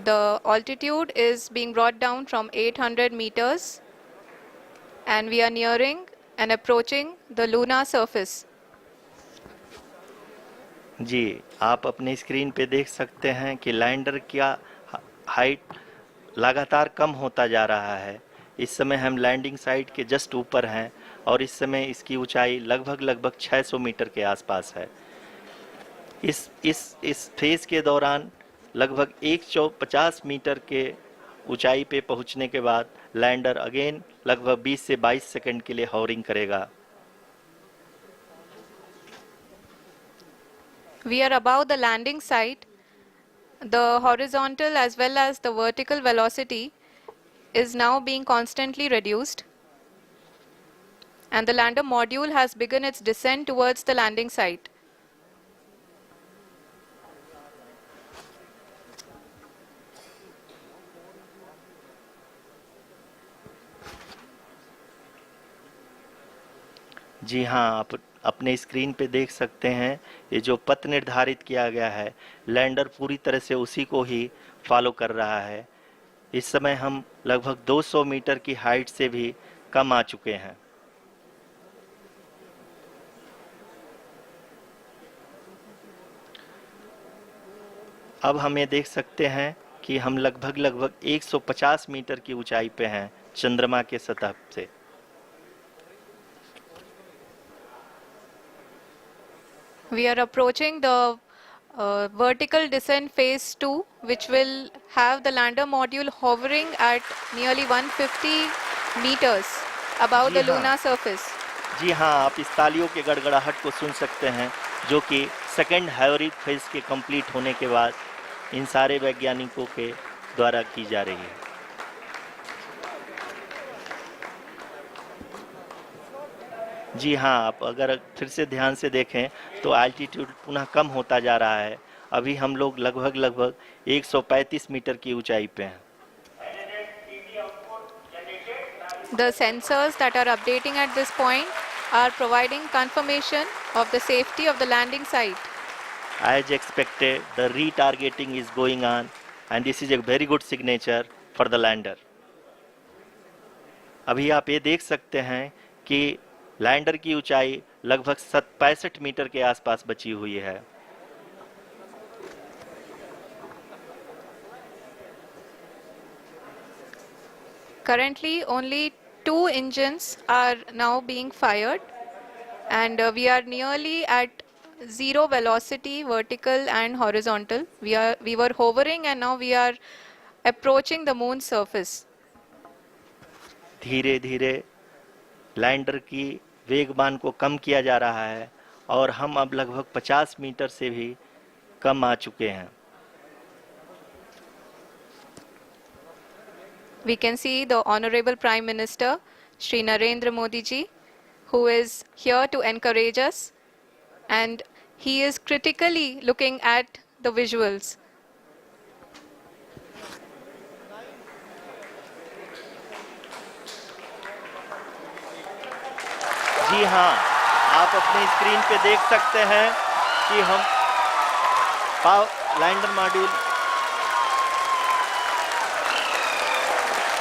The altitude is being brought down from 800 meters and we are nearing and approaching the lunar surface. जी, आप अपने screen पे देख सकते हैं कि lander का height लगातार कम होता जा रहा है। इस समय हम लैंडिंग साइट के जस्ट ऊपर हैं और इस समय इसकी ऊंचाई लगभग 600 मीटर के आसपास है। इस फेज के दौरान लगभग 150 मीटर के ऊंचाई पे पहुंचने के बाद लैंडर अगेन लगभग 20 से 22 सेकंड के लिए हॉवरिंग करेगा। We are above the landing site. The horizontal as well as the vertical velocity is now being constantly reduced. And the lander module has begun its descent towards the landing site. जी हाँ, आप अपने screen पे देख सकते हैं ये जो पथ निर्धारित किया गया है, लैंडर पूरी तरह से उसी को ही फॉलो कर रहा है। इस समय हम लगभग 200 मीटर की हाइट से भी कम आ चुके हैं। अब हम ये देख सकते हैं कि हम लगभग 150 मीटर की ऊंचाई पे हैं चंद्रमा के सतह से। We are approaching the vertical descent phase 2, which will have the lander module hovering at nearly 150 meters above the जी हाँ। lunar surface. जी हाँ, आप इस तालियों के गड़गड़ाहट को सुन सकते हैं, जो कि सेकेंड हाइवरिक फेज के कंप्लीट होने के बाद इन सारे वैज्ञानिकों के द्वारा की जा रही है। जी हाँ, आप अगर फिर से ध्यान से देखें तो एल्टीट्यूड पुनः कम होता जा रहा है। अभी हम लोग लगभग 135 मीटर की ऊंचाई पे हैं। The sensors that are updating at this point are providing confirmation of the safety of the landing site. As expected, the retargeting is going on and this is a very good signature for the lander. अभी आप ये देख सकते हैं कि lander की ऊंचाई लगभग 65 मीटर के आसपास बची हुई है। Currently, only 2 engines are now being fired, and we are nearly at zero velocity, vertical and horizontal. We were hovering, and now we are approaching the moon's surface. धीरे धीरे लैंडर की वेगमान को कम किया जा रहा है और हम अब लगभग 50 मीटर से भी कम आ चुके हैं। We can see the Honorable Prime Minister, Shri Narendra Modi ji, who is here to encourage us, and he is critically looking at the visuals. जी हाँ, आप अपने स्क्रीन पे देख सकते हैं कि हम lander module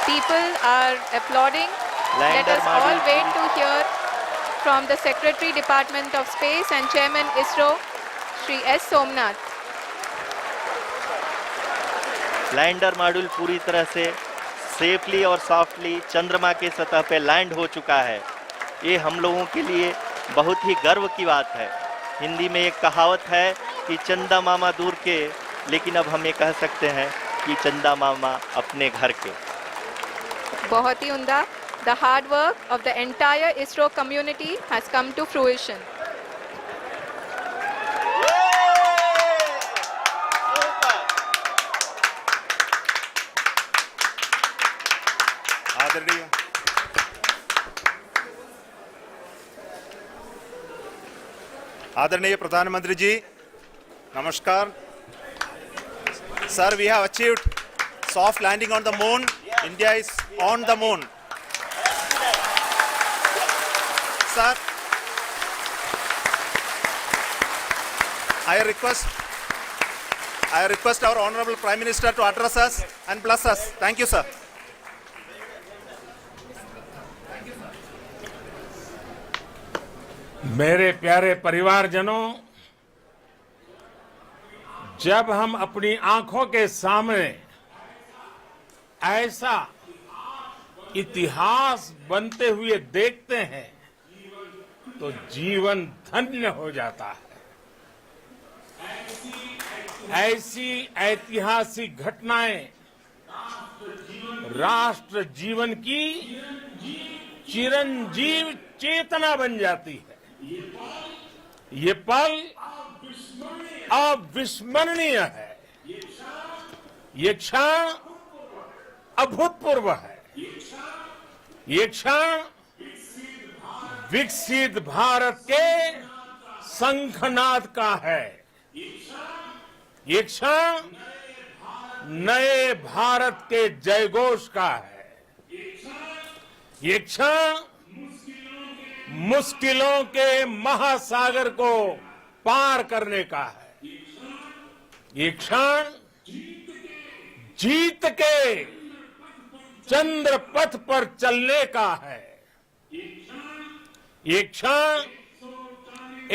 People are applauding. Let lander us all module wait to hear from the Secretary Department of Space and Chairman ISRO, Shri S. Somnath. Lander module पूरी तरह से सेफली और सॉफ्टली चंद्रमा के सतह पे लैंड हो चुका है। ये हम लोगों के लिए बहुत ही गर्व की बात है। हिंदी में एक कहावत है कि चंदा मामा दूर के, लेकिन अब हम ये कह सकते हैं कि चंदा मामा अपने घर के। बहुत ही उम्दा. The hard work of the entire ISRO community has come to fruition. आदरणीय आदरणीय प्रधानमंत्री जी, नमस्कार. Sir, we have achieved soft landing on the moon. India is on the moon. Sir, I request our Honorable Prime Minister to address us and bless us. Thank you, sir. मेरे प्यारे परिवारजनों, जब हम अपनी आंखों के सामने ऐसा इतिहास बनते हुए देखते हैं तो जीवन धन्य हो जाता है। ऐसी ऐतिहासिक घटनाएं राष्ट्र जीवन की चिरंजीव चेतना बन जाती है। ये पल अविस्मरणीय है। ये क्षण अभूतपूर्व है। ये क्षण विकसित भारत के शंखनाद का है। ये क्षण नए भारत के जयघोष का है। ये क्षण मुश्किलों के महासागर को पार करने का है। ये क्षण जीत के चंद्र पथ पर चलने का है। ये क्षण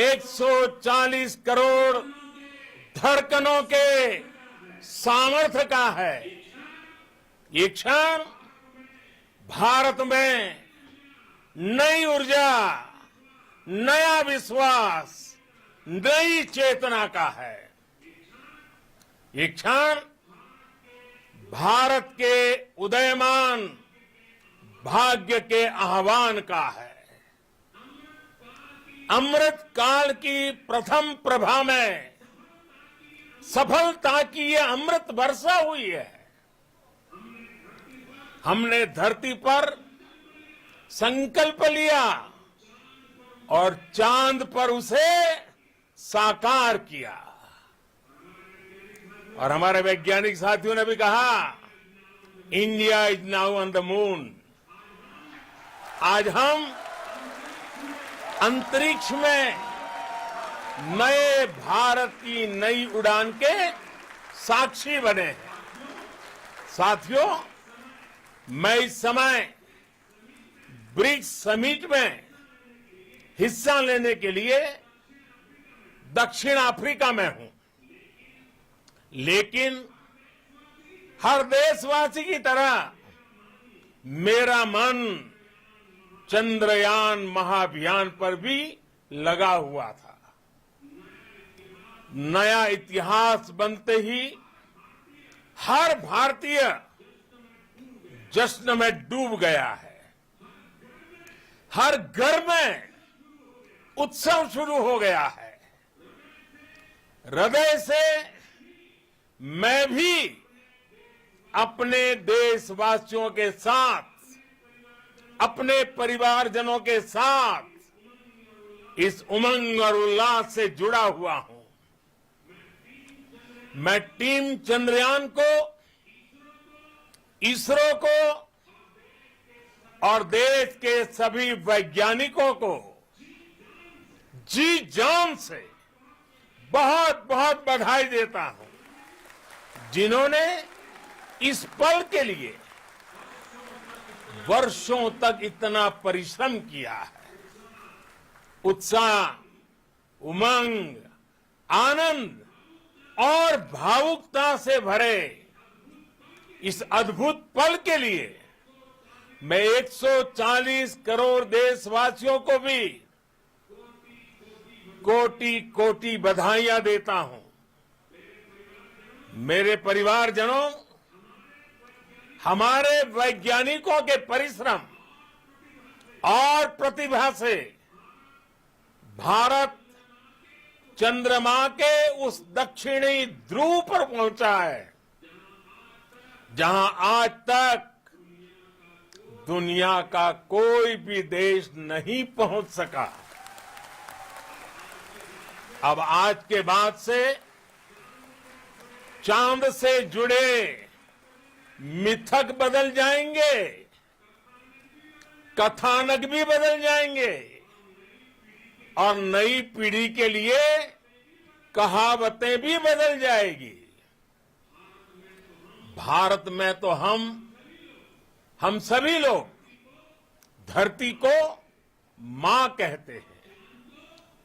140 करोड़ धड़कनों के सामर्थ्य का है। ये क्षण भारत में नई ऊर्जा, नया विश्वास, नई चेतना का है। ये क्षण भारत के उदयमान भाग्य के आह्वान का है। अमृत काल की प्रथम प्रभा में सफलता की ये अमृत वर्षा हुई है। हमने धरती पर संकल्प लिया और चांद पर उसे साकार किया। और हमारे वैज्ञानिक साथियों ने भी कहा, India is now on the moon. आज हम अंतरिक्ष में नए भारत की नई उड़ान के साक्षी बने हैं। साथियों, मैं इस समय ब्रिक्स समिट में हिस्सा लेने के लिए दक्षिण अफ्रीका में हूं, लेकिन हर देशवासी की तरह मेरा मन चंद्रयान महाअभियान पर भी लगा हुआ था। नया इतिहास बनते ही हर भारतीय जश्न में डूब गया है। हर घर में उत्सव शुरू हो गया है। हृदय से मैं भी अपने देशवासियों के साथ, अपने परिवारजनों के साथ इस उमंग और उल्लास से जुड़ा हुआ हूं। मैं टीम चंद्रयान को, इसरो को और देश के सभी वैज्ञानिकों को जी जान से बहुत बहुत बधाई देता हूं, जिन्होंने इस पल के लिए वर्षों तक इतना परिश्रम किया है। उत्साह, उमंग, आनंद और भावुकता से भरे इस अद्भुत पल के लिए मैं 140 करोड़ देशवासियों को भी कोटि कोटि बधाइयां देता हूं। मेरे परिवारजनों, हमारे वैज्ञानिकों के परिश्रम और प्रतिभा से भारत चंद्रमा के उस दक्षिणी ध्रुव पर पहुंचा है जहां आज तक दुनिया का कोई भी देश नहीं पहुंच सका। अब आज के बाद से चांद से जुड़े मिथक बदल जाएंगे, कथानक भी बदल जाएंगे और नई पीढ़ी के लिए कहावतें भी बदल जाएगी। भारत में तो हम सभी लोग धरती को मां कहते हैं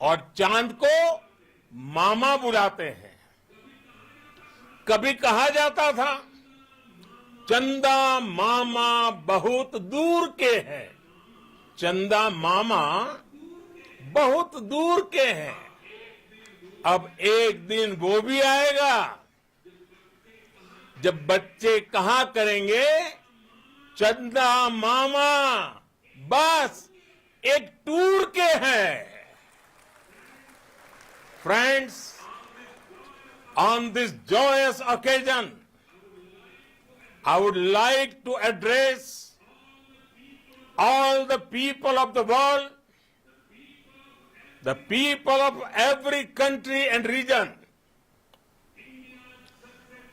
और चांद को मामा बुलाते हैं। कभी कहा जाता था चंदा मामा बहुत दूर के हैं, चंदा मामा बहुत दूर के हैं। अब एक दिन वो भी आएगा जब बच्चे कहा करेंगे चंदा मामा बस एक टूर के हैं। Friends, on this joyous occasion, I would like to address all the people of the world, the people of every country and region.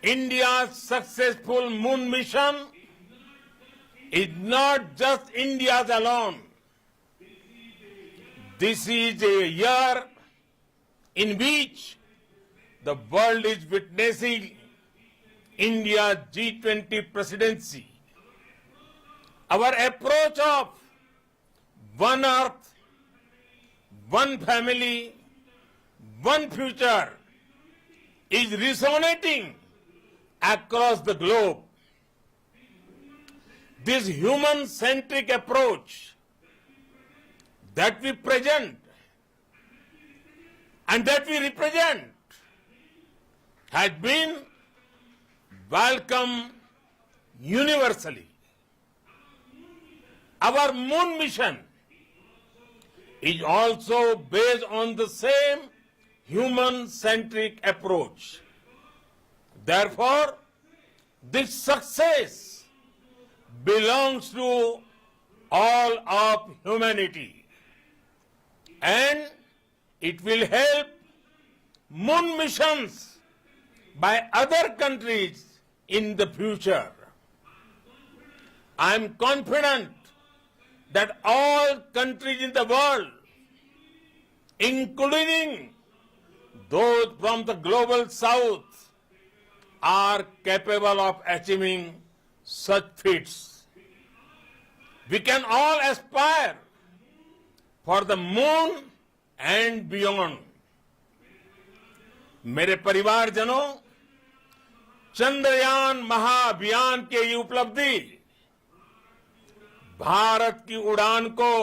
India's successful moon mission is not just India's alone. This is a year in which the world is witnessing India's G20 presidency. Our approach of one earth, one family, one future is resonating across the globe. This human-centric approach that we present and that we represent has been welcomed universally. Our moon mission is also based on the same human-centric approach. Therefore, this success belongs to all of humanity, and it will help moon missions by other countries in the future. I am confident that all countries in the world, including those from the global south, are capable of achieving such feats. We can all aspire for the moon and beyond. मेरे परिवारजनों, चंद्रयान महाअभियान की ये उपलब्धि भारत की उड़ान को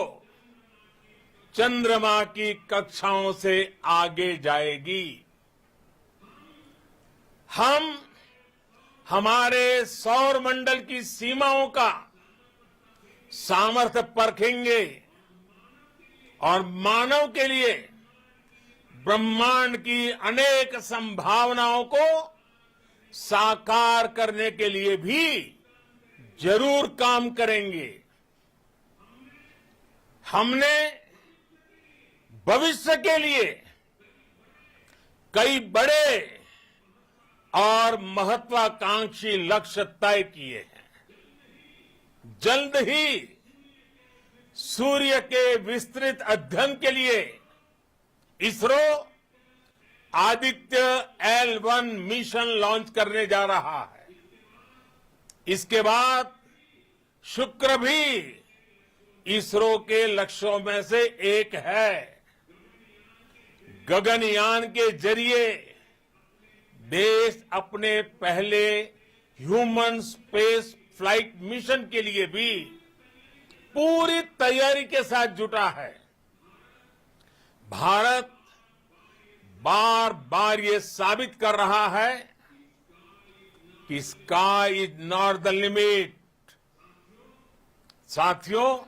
चंद्रमा की कक्षाओं से आगे जाएगी। हम हमारे सौर मंडल की सीमाओं का सामर्थ्य परखेंगे और मानव के लिए ब्रह्मांड की अनेक संभावनाओं को साकार करने के लिए भी जरूर काम करेंगे। हमने भविष्य के लिए कई बड़े और महत्वाकांक्षी लक्ष्य तय किए हैं। जल्द ही सूर्य के विस्तृत अध्ययन के लिए ISRO Aditya L1 mission launch करने जा रहा है। इसके बाद शुक्र भी इसरो के लक्ष्यों में से एक है। गगनयान के जरिए देश अपने पहले ह्यूमन स्पेस फ्लाइट मिशन के लिए भी पूरी तैयारी के साथ जुटा है। भारत बार बार ये साबित कर रहा है कि sky is not the limit. साथियों,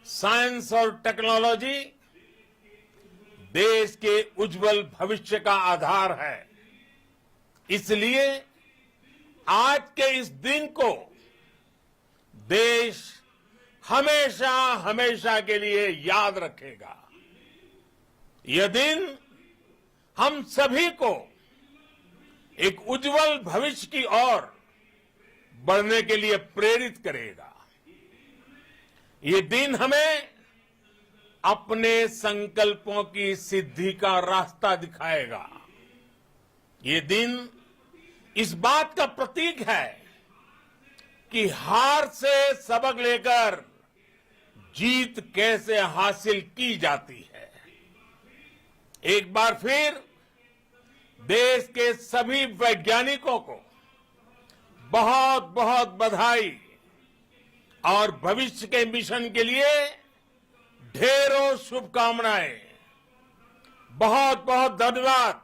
साइंस और टेक्नोलॉजी देश के उज्जवल भविष्य का आधार है। इसलिए आज के इस दिन को देश हमेशा हमेशा के लिए याद रखेगा। यह दिन हम सभी को एक उज्जवल भविष्य की ओर बढ़ने के लिए प्रेरित करेगा। ये दिन हमें अपने संकल्पों की सिद्धि का रास्ता दिखाएगा। ये दिन इस बात का प्रतीक है कि हार से सबक लेकर जीत कैसे हासिल की जाती है। एक बार फिर देश के सभी वैज्ञानिकों को बहुत बहुत बधाई और भविष्य के मिशन के लिए ढेरों शुभकामनाएं। बहुत बहुत धन्यवाद।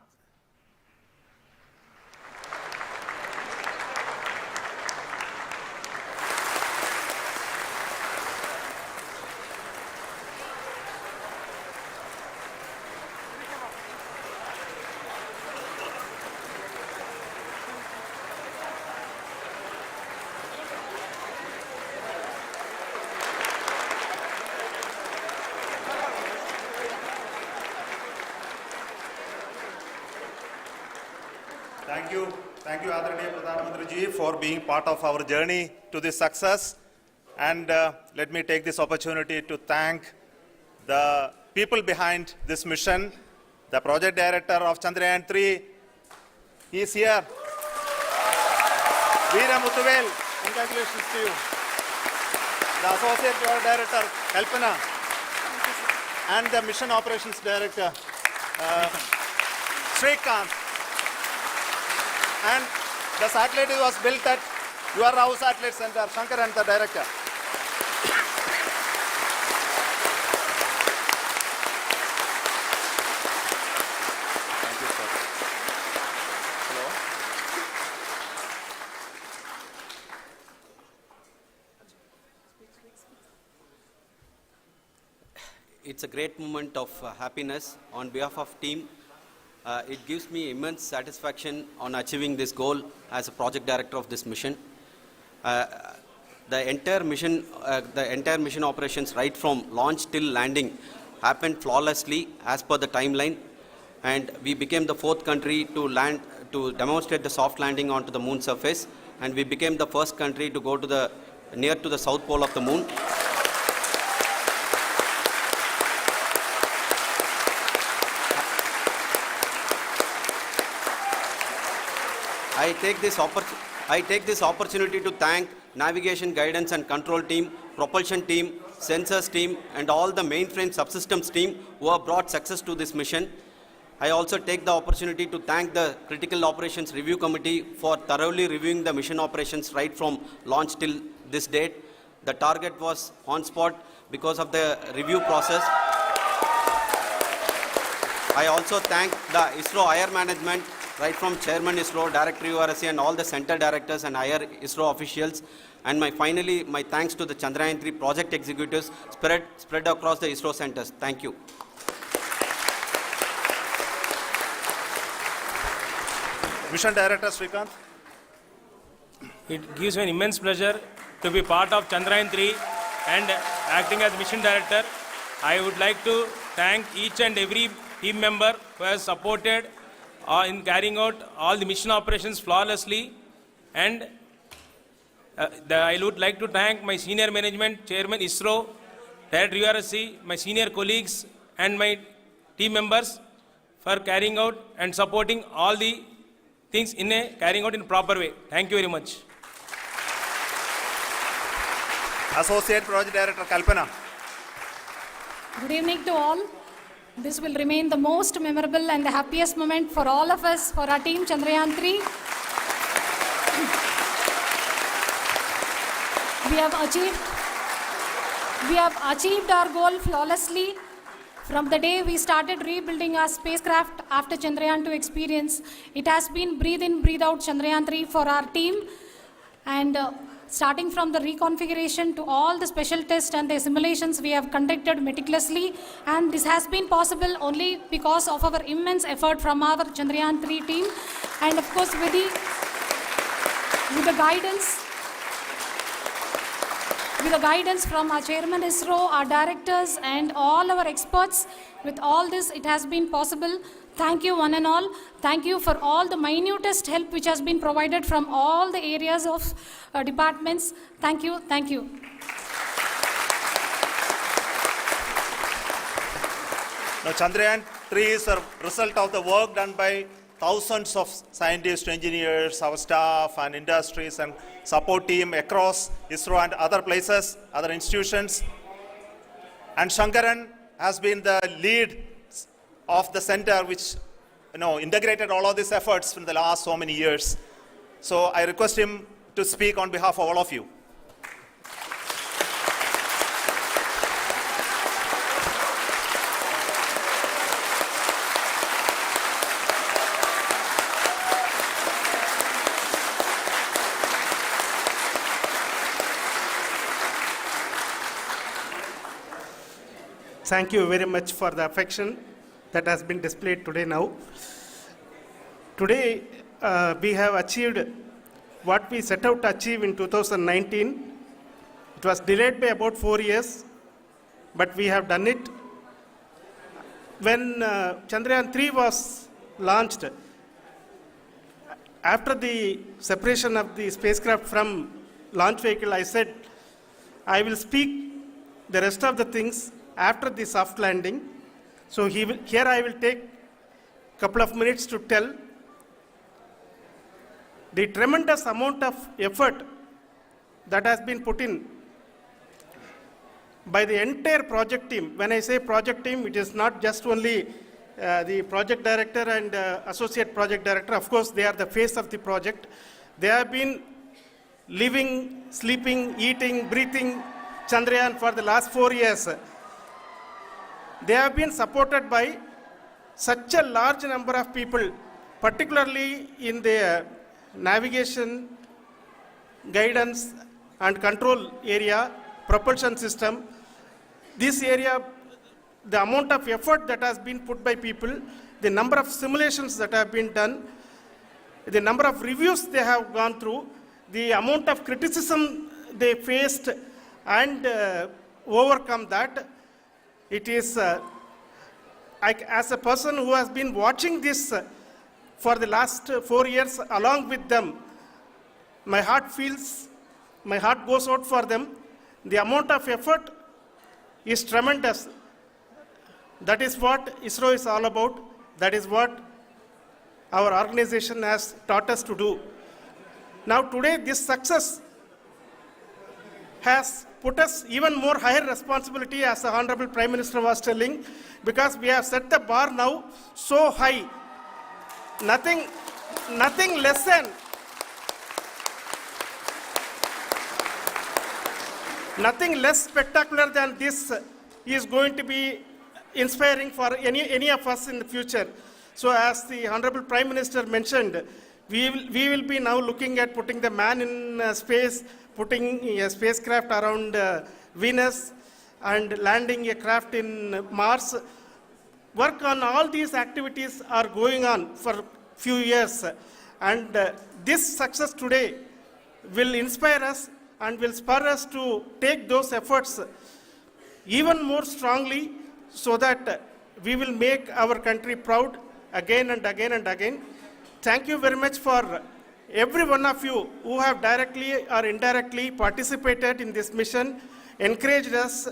Thank you, Adaraniya Pradhan Mantri ji, for being part of our journey to this success. And let me take this opportunity to thank the people behind this mission. The project director of Chandrayaan-3, he is here. Veera Muthuvel, congratulations to you. The associate project director, Kalpana, and the mission operations director, Srikanth. And the satellite was built at your Rao Satellite Center, Shankar and the director. Thank you, sir. Hello. It's a great moment of happiness on behalf of team. It gives me immense satisfaction on achieving this goal as a project director of this mission. The entire mission operations right from launch till landing happened flawlessly as per the timeline, and we became the 4th country to demonstrate the soft landing onto the moon surface, and we became the first country to go to near to the south pole of the moon. I take this opportunity to thank navigation, guidance and control team, propulsion team, sensors team and all the mainframe subsystems team who have brought success to this mission. I also take the opportunity to thank the Critical Operations Review Committee for thoroughly reviewing the mission operations right from launch till this date. The target was on spot because of the review process. I also thank the ISRO higher management, right from Chairman ISRO, Director URSC and all the center directors and higher ISRO officials. And finally, my thanks to the Chandrayaan-3 project executives spread across the ISRO centers. Thank you. Mission Director Srikanth. It gives me an immense pleasure to be part of Chandrayaan-3 and acting as Mission Director. I would like to thank each and every team member who has supported in carrying out all the mission operations flawlessly, and I would like to thank my senior management, Chairman ISRO, Director URSC, my senior colleagues and my team members for carrying out and supporting all the things carrying out in a proper way. Thank you very much. Associate Project Director Kalpana. Good evening to all. This will remain the most memorable and the happiest moment for all of us, for our team Chandrayaan 3. We have achieved our goal flawlessly. From the day we started rebuilding our spacecraft after Chandrayaan 2 experience, it has been breathe in, breathe out Chandrayaan 3 for our team. And starting from the reconfiguration to all the special tests and the simulations we have conducted meticulously, and this has been possible only because of our immense effort from our Chandrayaan 3 team, and of course with the guidance from our chairman ISRO, our directors and all our experts. With all this, it has been possible. Thank you one and all. Thank you for all the minutest help which has been provided from all the areas of departments. Thank you. Thank you. Now, Chandrayaan 3 is a result of the work done by thousands of scientists, engineers, our staff and industries and support team across ISRO and other places, other institutions. And Shankaran has been the lead of the center which integrated all of these efforts in the last so many years. So I request him to speak on behalf of all of you. Thank you very much for the affection that has been displayed today now. Today, we have achieved what we set out to achieve in 2019. It was delayed by about 4 years, but we have done it. When Chandrayaan 3 was launched, after the separation of the spacecraft from launch vehicle, I said, I will speak the rest of the things after the soft landing. So here I will take a couple of minutes to tell the tremendous amount of effort that has been put in by the entire project team. When I say project team, it is not just only the project director and associate project director. Of course, they are the face of the project. They have been living, sleeping, eating, breathing Chandrayaan for the last 4 years. They have been supported by such a large number of people, particularly in the navigation, guidance and control area, propulsion system. This area, the amount of effort that has been put by people, the number of simulations that have been done, the number of reviews they have gone through, the amount of criticism they faced and overcome that. It is, as a person who has been watching this for the last 4 years along with them, my heart goes out for them. The amount of effort is tremendous. That is what ISRO is all about. That is what our organization has taught us to do. Now today, this success has put us even more higher responsibility, as the Honorable Prime Minister was telling, because we have set the bar now so high. Nothing less spectacular than this is going to be inspiring for any of us in the future. So as the Honorable Prime Minister mentioned, we will be now looking at putting the man in space, putting a spacecraft around Venus and landing a craft in Mars. Work on all these activities are going on for few years, and this success today will inspire us and will spur us to take those efforts even more strongly, so that we will make our country proud again and again and again. Thank you very much for every one of you who have directly or indirectly participated in this mission, encouraged us,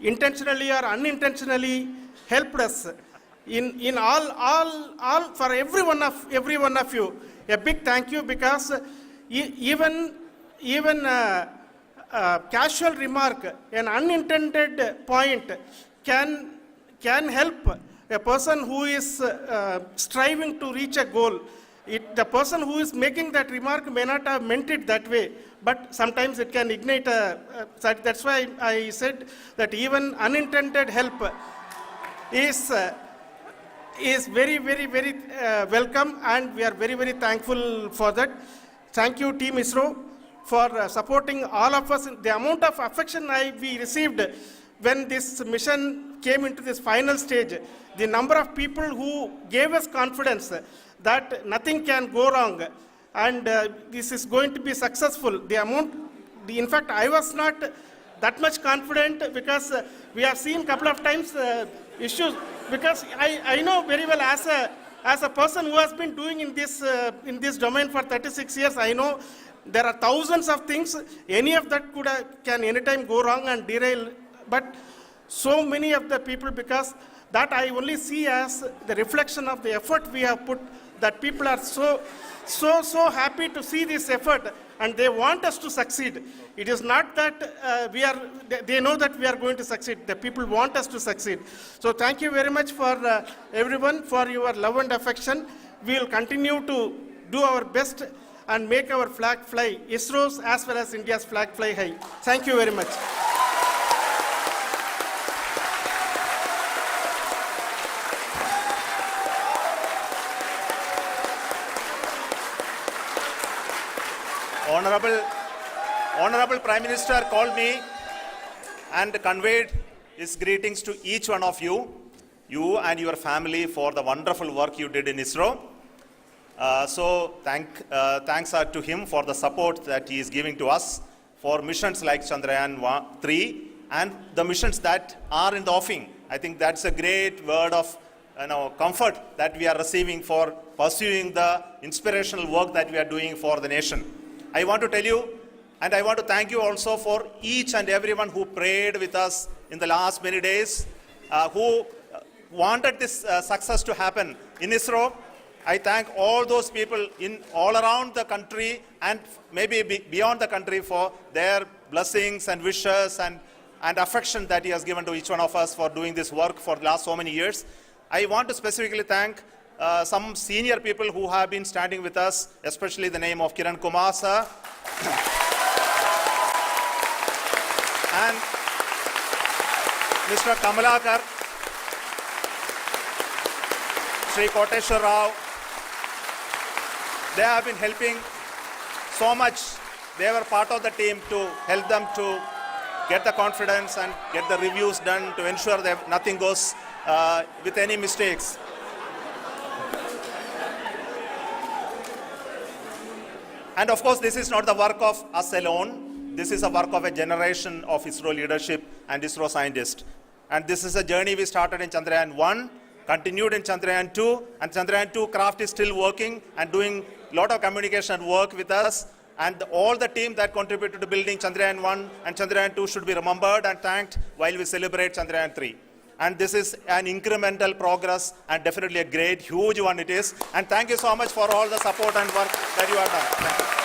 intentionally or unintentionally helped us in all for every one of you. A big thank you, because even casual remark, an unintended point can help a person who is striving to reach a goal. The person who is making that remark may not have meant it that way, but sometimes it can ignite that's why I said that even unintended help is very, very, very welcome, and we are very, very thankful for that. Thank you, Team ISRO, for supporting all of us. The amount of affection we received when this mission came into this final stage, the number of people who gave us confidence that nothing can go wrong and this is going to be successful. In fact, I was not that much confident because we have seen a couple of times issues. Because I know very well as a person who has been doing in this domain for 36 years, I know there are thousands of things. Any of that can anytime go wrong and derail. But so many of the people, because that I only see as the reflection of the effort we have put, that people are so happy to see this effort and they want us to succeed. It is not that they know that we are going to succeed. The people want us to succeed. So thank you very much for everyone for your love and affection. We will continue to do our best and make our flag fly, ISRO's as well as India's flag fly high. Thank you very much. Honorable Prime Minister called me and conveyed his greetings to each one of you and your family for the wonderful work you did in ISRO. Thanks are to him for the support that he is giving to us for missions like Chandrayaan 3 and the missions that are in the offing. I think that's a great word of comfort that we are receiving for pursuing the inspirational work that we are doing for the nation. I want to tell you, and I want to thank you also for each and everyone who prayed with us in the last many days, who wanted this success to happen in ISRO. I thank all those people all around the country and maybe beyond the country for their blessings and wishes and affection that he has given to each one of us for doing this work for the last so many years. I want to specifically thank some senior people who have been standing with us, especially the name of Kiran Kumar sir and Mr. Kamalakar, Sri Koteshwar Rao. They have been helping so much. They were part of the team to help them to get the confidence and get the reviews done to ensure that nothing goes with any mistakes. And of course, this is not the work of us alone. This is a work of a generation of ISRO leadership and ISRO scientists. And this is a journey we started in Chandrayaan 1, continued in Chandrayaan 2, and Chandrayaan 2 craft is still working and doing a lot of communication work with us. And all the team that contributed to building Chandrayaan 1 and Chandrayaan 2 should be remembered and thanked while we celebrate Chandrayaan 3. And this is an incremental progress and definitely a great, huge one it is. And thank you so much for all the support and work that you have done. Thank you.